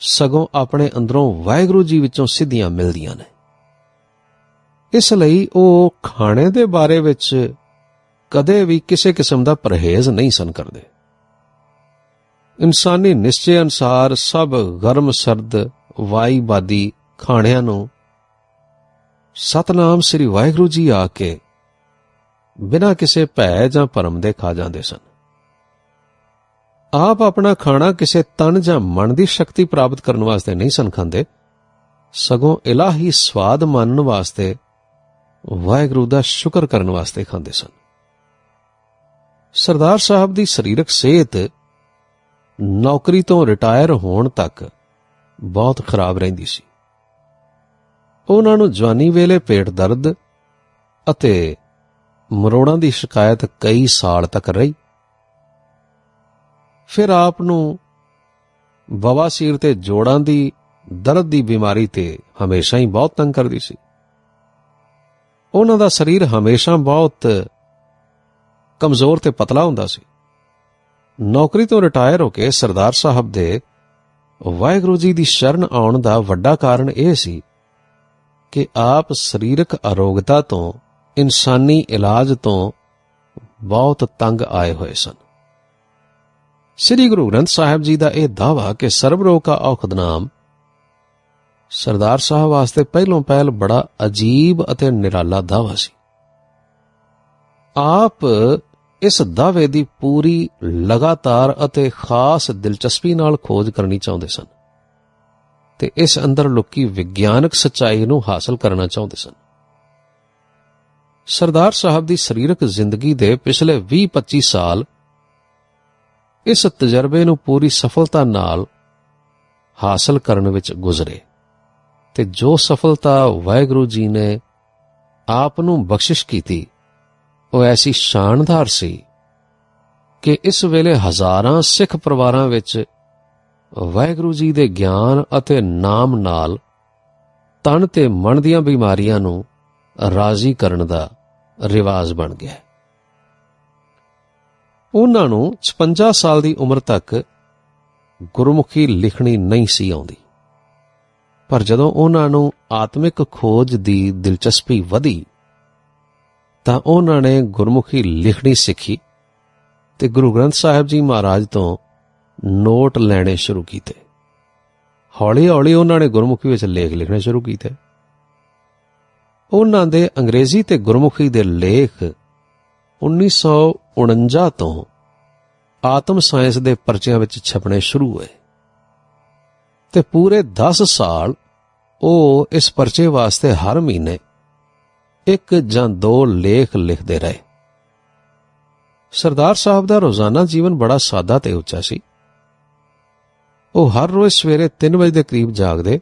ਸਗੋਂ ਆਪਣੇ ਅੰਦਰੋਂ ਵਾਹਿਗੁਰੂ ਜੀ ਵਿੱਚੋਂ ਸਿੱਧੀਆਂ ਮਿਲਦੀਆਂ ਨੇ। ਇਸ ਲਈ ਉਹ ਖਾਣੇ ਦੇ ਬਾਰੇ ਵਿੱਚ ਕਦੇ ਵੀ ਕਿਸੇ ਕਿਸਮ ਦਾ ਪਰਹੇਜ਼ ਨਹੀਂ ਸਨ ਕਰਦੇ। ਇਨਸਾਨੀ ਨਿਸ਼ਚੇ ਅਨੁਸਾਰ ਸਭ ਗਰਮ ਸਰਦ ਵਾਈਬਾਦੀ ਖਾਣਿਆਂ ਨੂੰ ਸਤਨਾਮ ਸ੍ਰੀ ਵਾਹਿਗੁਰੂ ਜੀ ਆ ਕੇ ਬਿਨਾਂ ਕਿਸੇ ਭੈ ਜਾਂ ਭਰਮ ਦੇ ਖਾ ਜਾਂਦੇ ਸਨ। ਆਪ ਆਪਣਾ ਖਾਣਾ ਕਿਸੇ ਤਨ ਜਾਂ ਮਨ ਦੀ ਸ਼ਕਤੀ ਪ੍ਰਾਪਤ ਕਰਨ ਵਾਸਤੇ ਨਹੀਂ ਸਨ ਖਾਂਦੇ, ਸਗੋਂ ਇਲਾਹੀ ਸਵਾਦ ਮਾਣਨ ਵਾਸਤੇ, ਵਾਹਿਗੁਰੂ ਦਾ ਸ਼ੁਕਰ ਕਰਨ ਵਾਸਤੇ ਖਾਂਦੇ ਸਨ। ਸਰਦਾਰ ਸਾਹਿਬ ਦੀ ਸਰੀਰਕ ਸਿਹਤ ਨੌਕਰੀ ਤੋਂ ਰਿਟਾਇਰ ਹੋਣ ਤੱਕ ਬਹੁਤ ਖਰਾਬ ਰਹਿੰਦੀ ਸੀ। ਉਹਨਾਂ ਨੂੰ ਜਵਾਨੀ ਵੇਲੇ ਪੇਟ ਦਰਦ ਅਤੇ ਮਰੋੜਾਂ ਦੀ ਸ਼ਿਕਾਇਤ ਕਈ ਸਾਲ ਤੱਕ ਰਹੀ। ਫਿਰ ਆਪ ਨੂੰ ਬਵਾਸੀਰ ਤੇ ਜੋੜਾਂ ਦੀ ਦਰਦ ਦੀ ਬਿਮਾਰੀ ਤੇ ਹਮੇਸ਼ਾ ਹੀ ਬਹੁਤ ਤੰਗ ਕਰਦੀ ਸੀ। ਉਹਨਾਂ ਦਾ ਸਰੀਰ ਹਮੇਸ਼ਾ ਬਹੁਤ ਕਮਜ਼ੋਰ ਤੇ ਪਤਲਾ ਹੁੰਦਾ ਸੀ। ਨੌਕਰੀ ਤੋਂ ਰਿਟਾਇਰ ਹੋ ਕੇ ਸਰਦਾਰ ਸਾਹਿਬ ਦੇ ਵਾਹਿਗੁਰੂ ਜੀ ਦੀ ਸ਼ਰਨ ਆਉਣ ਦਾ ਵੱਡਾ ਕਾਰਨ ਇਹ ਸੀ ਕਿ ਆਪ ਸਰੀਰਕ ਅਰੋਗਤਾ ਤੋਂ, ਇਨਸਾਨੀ ਇਲਾਜ ਤੋਂ ਬਹੁਤ ਤੰਗ ਆਏ ਹੋਏ ਸਨ। ਸ੍ਰੀ ਗੁਰੂ ਗ੍ਰੰਥ ਸਾਹਿਬ ਜੀ ਦਾ ਇਹ ਦਾਅਵਾ ਕਿ ਸਰਬ ਰੋਗ ਕਾ ਔਖਦ ਨਾਮ ਸਰਦਾਰ ਸਾਹਿਬ ਵਾਸਤੇ ਪਹਿਲੋਂ ਪਹਿਲ ਬੜਾ ਅਜੀਬ ਅਤੇ ਨਿਰਾਲਾ ਦਾਅਵਾ ਸੀ। ਆਪ ਇਸ ਦਾਅਵੇ ਦੀ ਪੂਰੀ ਲਗਾਤਾਰ ਅਤੇ ਖਾਸ ਦਿਲਚਸਪੀ ਨਾਲ ਖੋਜ ਕਰਨੀ ਚਾਹੁੰਦੇ ਸਨ ਤੇ ਇਸ ਅੰਦਰ ਲੁਕੀ ਵਿਗਿਆਨਕ ਸੱਚਾਈ ਨੂੰ ਹਾਸਲ ਕਰਨਾ ਚਾਹੁੰਦੇ ਸਨ। ਸਰਦਾਰ ਸਾਹਿਬ ਦੀ ਸਰੀਰਕ ਜ਼ਿੰਦਗੀ ਦੇ ਪਿਛਲੇ 20-25 ਸਾਲ ਇਸ ਤਜਰਬੇ ਨੂੰ ਪੂਰੀ ਸਫਲਤਾ ਨਾਲ ਹਾਸਲ ਕਰਨ ਵਿੱਚ ਗੁਜ਼ਰੇ ਤੇ ਜੋ ਸਫਲਤਾ ਵਾਹਿਗੁਰੂ ਜੀ ਨੇ ਆਪ ਨੂੰ ਬਖਸ਼ਿਸ਼ ਕੀਤੀ ਉਹ ਐਸੀ ਸ਼ਾਨਦਾਰ ਸੀ ਕਿ ਇਸ ਵੇਲੇ ਹਜ਼ਾਰਾਂ ਸਿੱਖ ਪਰਿਵਾਰਾਂ ਵਿੱਚ ਵਾਹਿਗੁਰੂ ਜੀ ਦੇ ਗਿਆਨ ਅਤੇ ਨਾਮ ਨਾਲ ਤਨ ਤੇ ਮਨ ਦੀਆਂ ਬਿਮਾਰੀਆਂ ਨੂੰ ਰਾਜ਼ੀ ਕਰਨ ਦਾ ਰਿਵਾਜ ਬਣ ਗਿਆ। ਉਹਨਾਂ ਨੂੰ 56 ਸਾਲ ਦੀ ਉਮਰ ਤੱਕ ਗੁਰਮੁਖੀ ਲਿਖਣੀ ਨਹੀਂ ਸੀ ਆਉਂਦੀ, ਪਰ ਜਦੋਂ ਉਹਨਾਂ ਨੂੰ ਆਤਮਿਕ ਖੋਜ ਦੀ ਦਿਲਚਸਪੀ ਵਧੀ ਤਾਂ ਉਹਨਾਂ ਨੇ ਗੁਰਮੁਖੀ ਲਿਖਣੀ ਸਿੱਖੀ ਤੇ ਗੁਰੂ ਗ੍ਰੰਥ ਸਾਹਿਬ ਜੀ ਮਹਾਰਾਜ ਤੋਂ ਨੋਟ ਲੈਣੇ ਸ਼ੁਰੂ ਕੀਤੇ। ਹੌਲੀ ਹੌਲੀ ਉਹਨਾਂ ਨੇ ਗੁਰਮੁਖੀ ਵਿੱਚ ਲੇਖ ਲਿਖਣੇ ਸ਼ੁਰੂ ਕੀਤੇ। ਉਹਨਾਂ ਦੇ ਅੰਗਰੇਜ਼ੀ ਤੇ ਗੁਰਮੁਖੀ ਦੇ ਲੇਖ 1949 ਤੋਂ ਆਤਮ ਸਾਇੰਸ ਦੇ ਪਰਚਿਆਂ ਵਿੱਚ ਛਪਣੇ ਸ਼ੁਰੂ ਹੋਏ ਤੇ ਪੂਰੇ 10 ਸਾਲ ਉਹ ਇਸ ਪਰਚੇ ਵਾਸਤੇ ਹਰ ਮਹੀਨੇ 1 ਜਾਂ 2 ਲੇਖ ਲਿਖਦੇ ਰਹੇ। ਸਰਦਾਰ ਸਾਹਿਬ ਦਾ ਰੋਜ਼ਾਨਾ ਜੀਵਨ ਬੜਾ ਸਾਦਾ ਤੇ ਉੱਚਾ ਸੀ। ਉਹ ਹਰ ਰੋਜ਼ ਸਵੇਰੇ 3 ਵਜੇ ਦੇ ਕਰੀਬ ਜਾਗਦੇ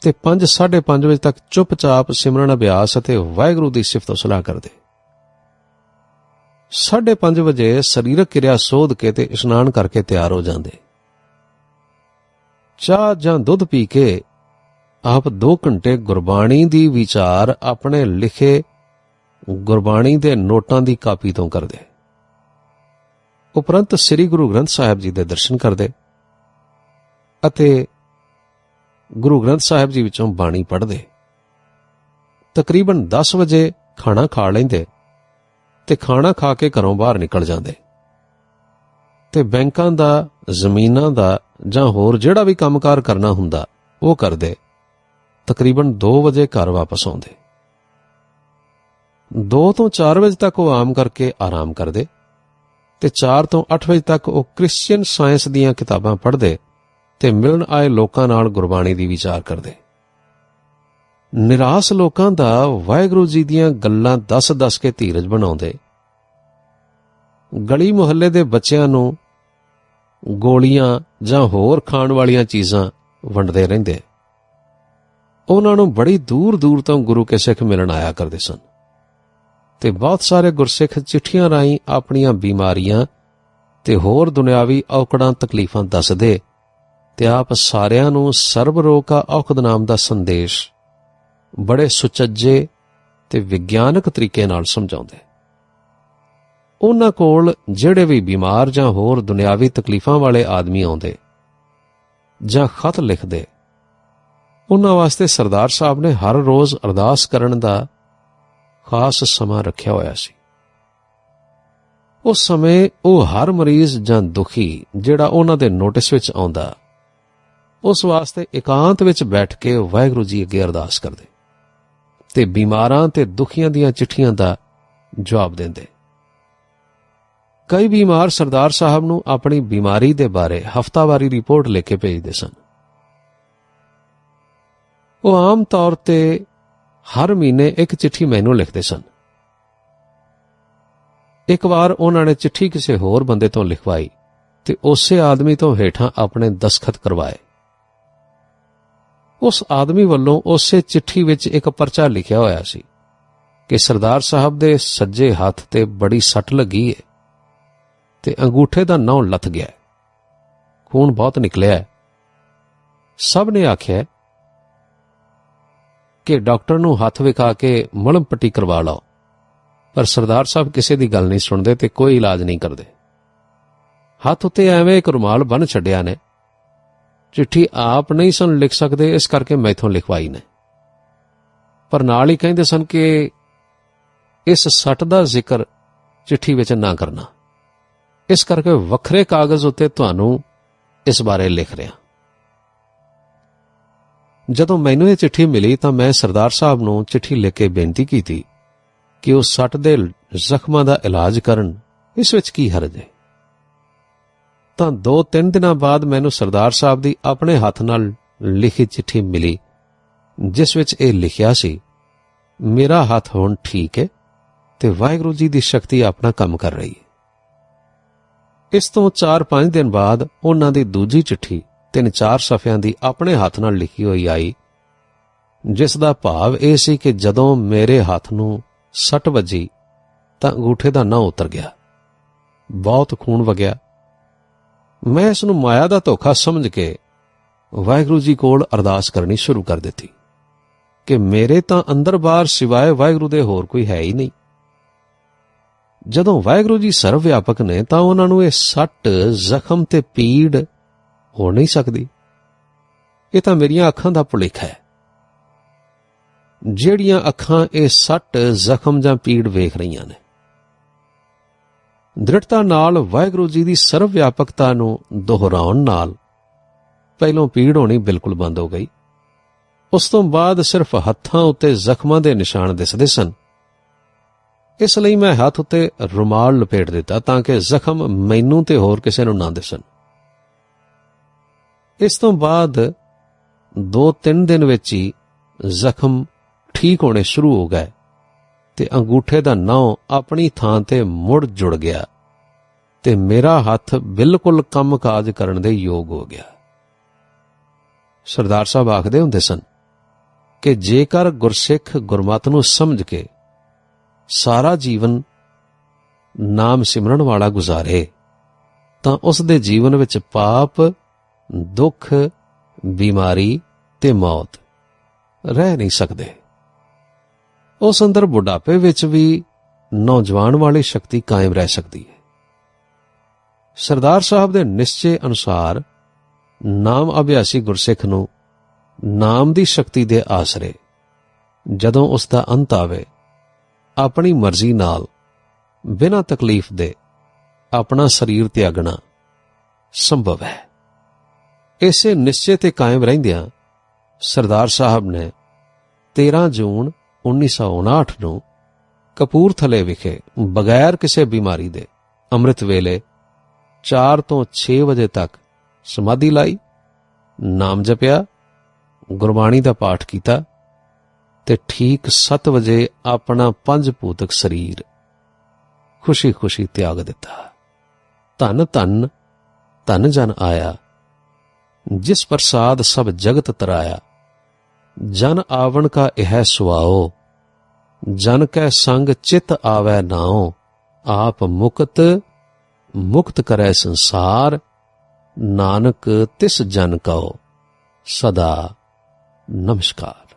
ਤੇ 5-5:30 ਵਜੇ ਤੱਕ ਚੁੱਪਚਾਪ ਸਿਮਰਨ ਅਭਿਆਸ ਅਤੇ ਵਾਹਿਗੁਰੂ ਦੀ ਸਿਫਤ ਸਲਾਹ ਕਰਦੇ। 5:30 ਵਜੇ ਸਰੀਰਕ ਕਿਰਿਆ ਸੋਧ ਕੇ ਤੇ ਇਸ਼ਨਾਨ ਕਰਕੇ ਤਿਆਰ ਹੋ ਜਾਂਦੇ। ਚਾਹ ਜਾਂ ਦੁੱਧ ਪੀ ਕੇ ਆਪ 2 ਘੰਟੇ ਗੁਰਬਾਣੀ ਦੀ ਵਿਚਾਰ ਆਪਣੇ ਲਿਖੇ ਗੁਰਬਾਣੀ ਦੇ ਨੋਟਾਂ ਦੀ ਕਾਪੀ ਤੋਂ ਕਰਦੇ। ਉਪਰੰਤ ਸ੍ਰੀ ਗੁਰੂ ਗ੍ਰੰਥ ਸਾਹਿਬ ਜੀ ਦੇ ਦਰਸ਼ਨ ਕਰਦੇ ਅਤੇ ਗੁਰੂ ਗ੍ਰੰਥ ਸਾਹਿਬ ਜੀ ਵਿੱਚੋਂ ਬਾਣੀ ਪੜ੍ਹਦੇ। ਤਕਰੀਬਨ 10 ਵਜੇ ਖਾਣਾ ਖਾ ਲੈਂਦੇ ਤੇ ਖਾਣਾ ਖਾ ਕੇ ਘਰੋਂ ਬਾਹਰ ਨਿਕਲ ਜਾਂਦੇ ਤੇ ਬੈਂਕਾਂ ਦਾ, ਜ਼ਮੀਨਾਂ ਦਾ ਜਾਂ ਹੋਰ ਜਿਹੜਾ ਵੀ ਕੰਮਕਾਰ ਕਰਨਾ ਹੁੰਦਾ ਉਹ ਕਰਦੇ। ਤਕਰੀਬਨ 2 ਵਜੇ ਘਰ ਵਾਪਸ ਆਉਂਦੇ। 2 ਤੋਂ 4 ਵਜੇ ਤੱਕ ਉਹ ਆਮ ਕਰਕੇ ਆਰਾਮ ਕਰਦੇ ਤੇ 4 ਤੋਂ 8 ਵਜੇ ਤੱਕ ਉਹ ਕ੍ਰਿਸਚੀਅਨ ਸਾਇੰਸ ਦੀਆਂ ਕਿਤਾਬਾਂ ਪੜ੍ਹਦੇ ਤੇ ਮਿਲਣ ਆਏ ਲੋਕਾਂ ਨਾਲ ਗੁਰਬਾਣੀ ਦੀ ਵਿਚਾਰ ਕਰਦੇ। ਨਿਰਾਸ਼ ਲੋਕਾਂ ਦਾ ਵਾਹਿਗੁਰੂ ਜੀ ਦੀਆਂ ਗੱਲਾਂ ਦੱਸ ਕੇ ਧੀਰਜ ਬਣਾਉਂਦੇ। ਗਲੀ ਮੁਹੱਲੇ ਦੇ ਬੱਚਿਆਂ ਨੂੰ ਗੋਲੀਆਂ ਜਾਂ ਹੋਰ ਖਾਣ ਵਾਲੀਆਂ ਚੀਜ਼ਾਂ ਵੰਡਦੇ ਰਹਿੰਦੇ। ਉਹਨਾਂ ਨੂੰ ਬੜੀ ਦੂਰ ਤੋਂ ਗੁਰੂ ਕੇ ਸਿੱਖ ਮਿਲਣ ਆਇਆ ਕਰਦੇ ਸਨ ਤੇ ਬਹੁਤ ਸਾਰੇ ਗੁਰਸਿੱਖ ਚਿੱਠੀਆਂ ਰਾਹੀਂ ਆਪਣੀਆਂ ਬਿਮਾਰੀਆਂ ਤੇ ਹੋਰ ਦੁਨਿਆਵੀ ਔਕੜਾਂ ਤਕਲੀਫਾਂ ਦੱਸਦੇ ਤੇ ਆਪ ਸਾਰਿਆਂ ਨੂੰ ਸਰਬ ਰੋਗ ਕਾ ਔਖਦ ਨਾਮ ਦਾ ਸੰਦੇਸ਼ ਬੜੇ ਸੁਚੱਜੇ ਤੇ ਵਿਗਿਆਨਕ ਤਰੀਕੇ ਨਾਲ ਸਮਝਾਉਂਦੇ। ਉਹਨਾਂ ਕੋਲ ਜਿਹੜੇ ਵੀ ਬਿਮਾਰ ਜਾਂ ਹੋਰ ਦੁਨਿਆਵੀ ਤਕਲੀਫਾਂ ਵਾਲੇ ਆਦਮੀ ਆਉਂਦੇ ਜਾਂ ਖਤ ਲਿਖਦੇ, ਉਹਨਾਂ ਵਾਸਤੇ ਸਰਦਾਰ ਸਾਹਿਬ ਨੇ ਹਰ ਰੋਜ਼ ਅਰਦਾਸ ਕਰਨ ਦਾ ਖਾਸ ਸਮਾਂ ਰੱਖਿਆ ਹੋਇਆ ਸੀ। ਉਸ ਸਮੇਂ ਉਹ ਹਰ ਮਰੀਜ਼ ਜਾਂ ਦੁਖੀ ਜਿਹੜਾ ਉਹਨਾਂ ਦੇ ਨੋਟਿਸ ਵਿੱਚ ਆਉਂਦਾ ਉਸ ਵਾਸਤੇ ਇਕਾਂਤ ਵਿੱਚ ਬੈਠ ਕੇ ਵਾਹਿਗੁਰੂ ਜੀ ਅੱਗੇ ਅਰਦਾਸ ਕਰਦੇ ਤੇ ਬਿਮਾਰਾਂ ਤੇ ਦੁਖੀਆਂ ਦੀਆਂ ਚਿੱਠੀਆਂ ਦਾ ਜਵਾਬ ਦਿੰਦੇ। ਕਈ ਬਿਮਾਰ ਸਰਦਾਰ ਸਾਹਿਬ ਨੂੰ ਆਪਣੀ ਬਿਮਾਰੀ ਦੇ ਬਾਰੇ ਹਫ਼ਤਾਵਾਰੀ ਰਿਪੋਰਟ ਲਿਖ ਕੇ ਭੇਜਦੇ ਸਨ। ਉਹ ਆਮ ਤੌਰ ਤੇ ਹਰ ਮਹੀਨੇ 1 ਚਿੱਠੀ ਮੈਨੂੰ ਲਿਖਦੇ ਸਨ। ਇੱਕ ਵਾਰ ਉਹਨਾਂ ਨੇ ਚਿੱਠੀ ਕਿਸੇ ਹੋਰ ਬੰਦੇ ਤੋਂ ਲਿਖਵਾਈ ਤੇ ਉਸੇ ਆਦਮੀ ਤੋਂ ਹੇਠਾਂ ਆਪਣੇ ਦਸਖਤ ਕਰਵਾਏ। ਉਸ ਆਦਮੀ ਵੱਲੋਂ ਉਸੇ ਚਿੱਠੀ ਵਿੱਚ ਇੱਕ ਪਰਚਾ ਲਿਖਿਆ ਹੋਇਆ ਸੀ ਕਿ ਸਰਦਾਰ ਸਾਹਿਬ ਦੇ ਸੱਜੇ ਹੱਥ ਤੇ ਬੜੀ ਸੱਟ ਲੱਗੀ ਹੈ ਤੇ ਅੰਗੂਠੇ ਦਾ ਨਹੁੰ ਲੱਥ ਗਿਆ, ਖੂਨ ਬਹੁਤ ਨਿਕਲਿਆ। ਸਭ ਨੇ ਆਖਿਆ ਕਿ ਡਾਕਟਰ ਨੂੰ ਹੱਥ ਵਿਖਾ ਕੇ ਮਲਮ ਪੱਟੀ ਕਰਵਾ ਲਓ, ਪਰ ਸਰਦਾਰ ਸਾਹਿਬ ਕਿਸੇ ਦੀ ਗੱਲ ਨਹੀਂ ਸੁਣਦੇ ਤੇ ਕੋਈ ਇਲਾਜ ਨਹੀਂ ਕਰਦੇ। ਹੱਥ ਉੱਤੇ ਐਵੇਂ ਇੱਕ ਰੁਮਾਲ ਬੰਨ੍ਹ ਛੱਡਿਆ ਨੇ। ਚਿੱਠੀ ਆਪ ਨਹੀਂ ਸਨ ਲਿਖ ਸਕਦੇ, ਇਸ ਕਰਕੇ ਮੈਥੋਂ ਲਿਖਵਾਈ ਨੇ, ਪਰ ਨਾਲ ਹੀ ਕਹਿੰਦੇ ਸਨ ਕਿ ਇਸ ਸੱਟ ਦਾ ਜ਼ਿਕਰ ਚਿੱਠੀ ਵਿੱਚ ਨਾ ਕਰਨਾ, ਇਸ ਕਰਕੇ ਵੱਖਰੇ ਕਾਗਜ਼ ਉੱਤੇ ਤੁਹਾਨੂੰ ਇਸ ਬਾਰੇ ਲਿਖ ਰਿਹਾ। ਜਦੋਂ ਮੈਨੂੰ ਇਹ ਚਿੱਠੀ ਮਿਲੀ ਤਾਂ ਮੈਂ ਸਰਦਾਰ ਸਾਹਿਬ ਨੂੰ ਚਿੱਠੀ ਲਿਖ ਕੇ ਬੇਨਤੀ ਕੀਤੀ ਕਿ ਉਹ ਸੱਟ ਦੇ ਜ਼ਖਮਾਂ ਦਾ ਇਲਾਜ ਕਰਨ, ਇਸ ਵਿੱਚ ਕੀ ਹਰਜ ਹੈ। ਤਾਂ 2-3 ਦਿਨਾਂ ਬਾਅਦ ਮੈਨੂੰ ਸਰਦਾਰ ਸਾਹਿਬ ਦੀ ਆਪਣੇ ਹੱਥ ਨਾਲ ਲਿਖੀ ਚਿੱਠੀ ਮਿਲੀ, ਜਿਸ ਵਿੱਚ ਇਹ ਲਿਖਿਆ ਸੀ, ਮੇਰਾ ਹੱਥ ਹੁਣ ਠੀਕ ਹੈ ਤੇ ਵਾਹਿਗੁਰੂ ਜੀ ਦੀ ਸ਼ਕਤੀ ਆਪਣਾ ਕੰਮ ਕਰ ਰਹੀ ਹੈ। ਇਸ ਤੋਂ 4-5 ਦਿਨ ਬਾਅਦ ਉਹਨਾਂ ਦੀ ਦੂਜੀ ਚਿੱਠੀ 3-4 ਸਫ਼ਿਆਂ ਦੀ ਆਪਣੇ ਹੱਥ ਨਾਲ ਲਿਖੀ ਹੋਈ ਆਈ ਜਿਸ ਦਾ ਭਾਵ ਇਹ ਸੀ ਕਿ ਜਦੋਂ ਮੇਰੇ ਹੱਥ ਨੂੰ ਸੱਟ ਵੱਜੀ ਤਾਂ ਅੰਗੂਠੇ ਦਾ ਨਹੁੰ ਉਤਰ ਗਿਆ, ਬਹੁਤ ਖੂਨ ਵਗਿਆ। ਮੈਂ ਇਸ ਨੂੰ ਮਾਇਆ ਦਾ ਧੋਖਾ ਸਮਝ ਕੇ ਵਾਹਿਗੁਰੂ ਜੀ ਕੋਲ ਅਰਦਾਸ ਕਰਨੀ ਸ਼ੁਰੂ ਕਰ ਦਿੱਤੀ ਕਿ ਮੇਰੇ ਤਾਂ ਅੰਦਰ ਬਾਹਰ ਸਿਵਾਏ ਵਾਹਿਗੁਰੂ ਦੇ ਹੋਰ ਕੋਈ ਹੈ ਹੀ ਨਹੀਂ। ਜਦੋਂ ਵਾਹਿਗੁਰੂ ਜੀ ਸਰਵ ਵਿਆਪਕ ਨੇ ਤਾਂ ਉਹਨਾਂ ਨੂੰ ਇਹ ਸੱਟ, ਜ਼ਖਮ ਤੇ ਪੀੜ ਹੋ ਨਹੀਂ ਸਕਦੀ। ਇਹ ਤਾਂ ਮੇਰੀਆਂ ਅੱਖਾਂ ਦਾ ਭੁਲੇਖਾ ਹੈ। ਜਿਹੜੀਆਂ ਅੱਖਾਂ ਇਹ ਸੱਟ, ਜ਼ਖਮ ਜਾਂ ਪੀੜ ਵੇਖ ਰਹੀਆਂ ਨੇ, ਦ੍ਰਿੜਤਾ ਨਾਲ ਵਾਹਿਗੁਰੂ ਜੀ ਦੀ ਸਰਵ ਵਿਆਪਕਤਾ ਨੂੰ ਦੁਹਰਾਉਣ ਨਾਲ ਪਹਿਲੋਂ ਪੀੜ ਹੋਣੀ ਬਿਲਕੁਲ ਬੰਦ ਹੋ ਗਈ। ਉਸ ਤੋਂ ਬਾਅਦ ਸਿਰਫ ਹੱਥਾਂ ਉੱਤੇ ਜ਼ਖਮਾਂ ਦੇ ਨਿਸ਼ਾਨ ਦਿਸਦੇ ਸਨ। ਇਸ ਲਈ ਮੈਂ ਹੱਥ ਉੱਤੇ ਰੁਮਾਲ ਲਪੇਟ ਦਿੱਤਾ ਤਾਂ ਕਿ ਜ਼ਖਮ ਮੈਨੂੰ ਤੇ ਹੋਰ ਕਿਸੇ ਨੂੰ ਨਾ ਦਿਸਣ। ਇਸ ਤੋਂ ਬਾਅਦ 2-3 ਦਿਨ ਵਿੱਚ ਹੀ ਜ਼ਖਮ ਠੀਕ ਹੋਣੇ ਸ਼ੁਰੂ ਹੋ ਗਏ ਤੇ ਅੰਗੂਠੇ ਦਾ ਨਹੁੰ ਆਪਣੀ ਥਾਂ ਤੇ ਮੁੜ ਜੁੜ ਗਿਆ ਤੇ ਮੇਰਾ ਹੱਥ ਬਿਲਕੁਲ ਕੰਮ-ਕਾਜ ਕਰਨ ਦੇ ਯੋਗ ਹੋ ਗਿਆ। ਸਰਦਾਰ ਸਾਹਿਬ ਆਖਦੇ ਹੁੰਦੇ ਸਨ ਕਿ ਜੇਕਰ ਗੁਰਸਿੱਖ ਗੁਰਮਤਿ ਨੂੰ ਸਮਝ ਕੇ ਸਾਰਾ ਜੀਵਨ ਨਾਮ ਸਿਮਰਨ ਵਾਲਾ ਗੁਜ਼ਾਰੇ ਤਾਂ ਉਸ ਦੇ ਜੀਵਨ ਵਿੱਚ ਪਾਪ, ਦੁੱਖ, ਬਿਮਾਰੀ ਤੇ ਮੌਤ ਰਹਿ ਨਹੀਂ ਸਕਦੇ। ਉਸ ਅੰਦਰ ਬੁਢਾਪੇ ਵਿੱਚ ਵੀ ਨੌਜਵਾਨ ਵਾਲੀ ਸ਼ਕਤੀ ਕਾਇਮ ਰਹਿ ਸਕਦੀ ਹੈ। ਸਰਦਾਰ ਸਾਹਿਬ ਦੇ ਨਿਸ਼ਚੇ ਅਨੁਸਾਰ ਨਾਮ ਅਭਿਆਸੀ ਗੁਰਸਿੱਖ ਨੂੰ ਨਾਮ ਦੀ ਸ਼ਕਤੀ ਦੇ ਆਸਰੇ ਜਦੋਂ ਉਸ ਦਾ ਅੰਤ ਆਵੇ, ਆਪਣੀ ਮਰਜ਼ੀ ਨਾਲ ਬਿਨਾਂ ਤਕਲੀਫ ਦੇ ਆਪਣਾ ਸਰੀਰ ਤਿਆਗਣਾ ਸੰਭਵ ਹੈ। ਇਸੇ ਨਿਸ਼ਚੇ ਤੇ ਕਾਇਮ ਰਹਿੰਦਿਆਂ ਸਰਦਾਰ ਸਾਹਿਬ ਨੇ 13 ਜੂਨ 1959 ਨੂੰ ਕਪੂਰਥਲੇ ਵਿਖੇ ਬਗੈਰ ਕਿਸੇ ਬਿਮਾਰੀ ਦੇ ਅੰਮ੍ਰਿਤ ਵੇਲੇ 4 ਤੋਂ 6 ਵਜੇ ਤੱਕ ਸਮਾਧੀ ਲਾਈ, ਨਾਮ ਜਪਿਆ, ਗੁਰਬਾਣੀ ਦਾ ਪਾਠ ਕੀਤਾ ਤੇ ਠੀਕ 7 ਵਜੇ ਆਪਣਾ 5 ਭੂਤਕ ਸਰੀਰ ਖੁਸ਼ੀ-ਖੁਸ਼ੀ ਤਿਆਗ ਦਿੱਤਾ। ਧੰਨ ਧੰਨ ਧਨ ਜਨ ਆਇਆ, ਜਿਸ ਪ੍ਰਸਾਦ ਸਭ ਜਗਤ ਤਰਾਇਆ। ਜਨ ਆਵਣ ਕਾ ਇਹ ਸੁਆਓ, ਜਨ ਕੈ ਸੰਗ ਚਿਤ ਆਵੈ ਨਾਉ। ਆਪ ਮੁਕਤ ਕਰੈ ਸੰਸਾਰ, ਨਾਨਕ ਤਿਸ ਜਨ ਕਉ ਸਦਾ ਨਮਸਕਾਰ।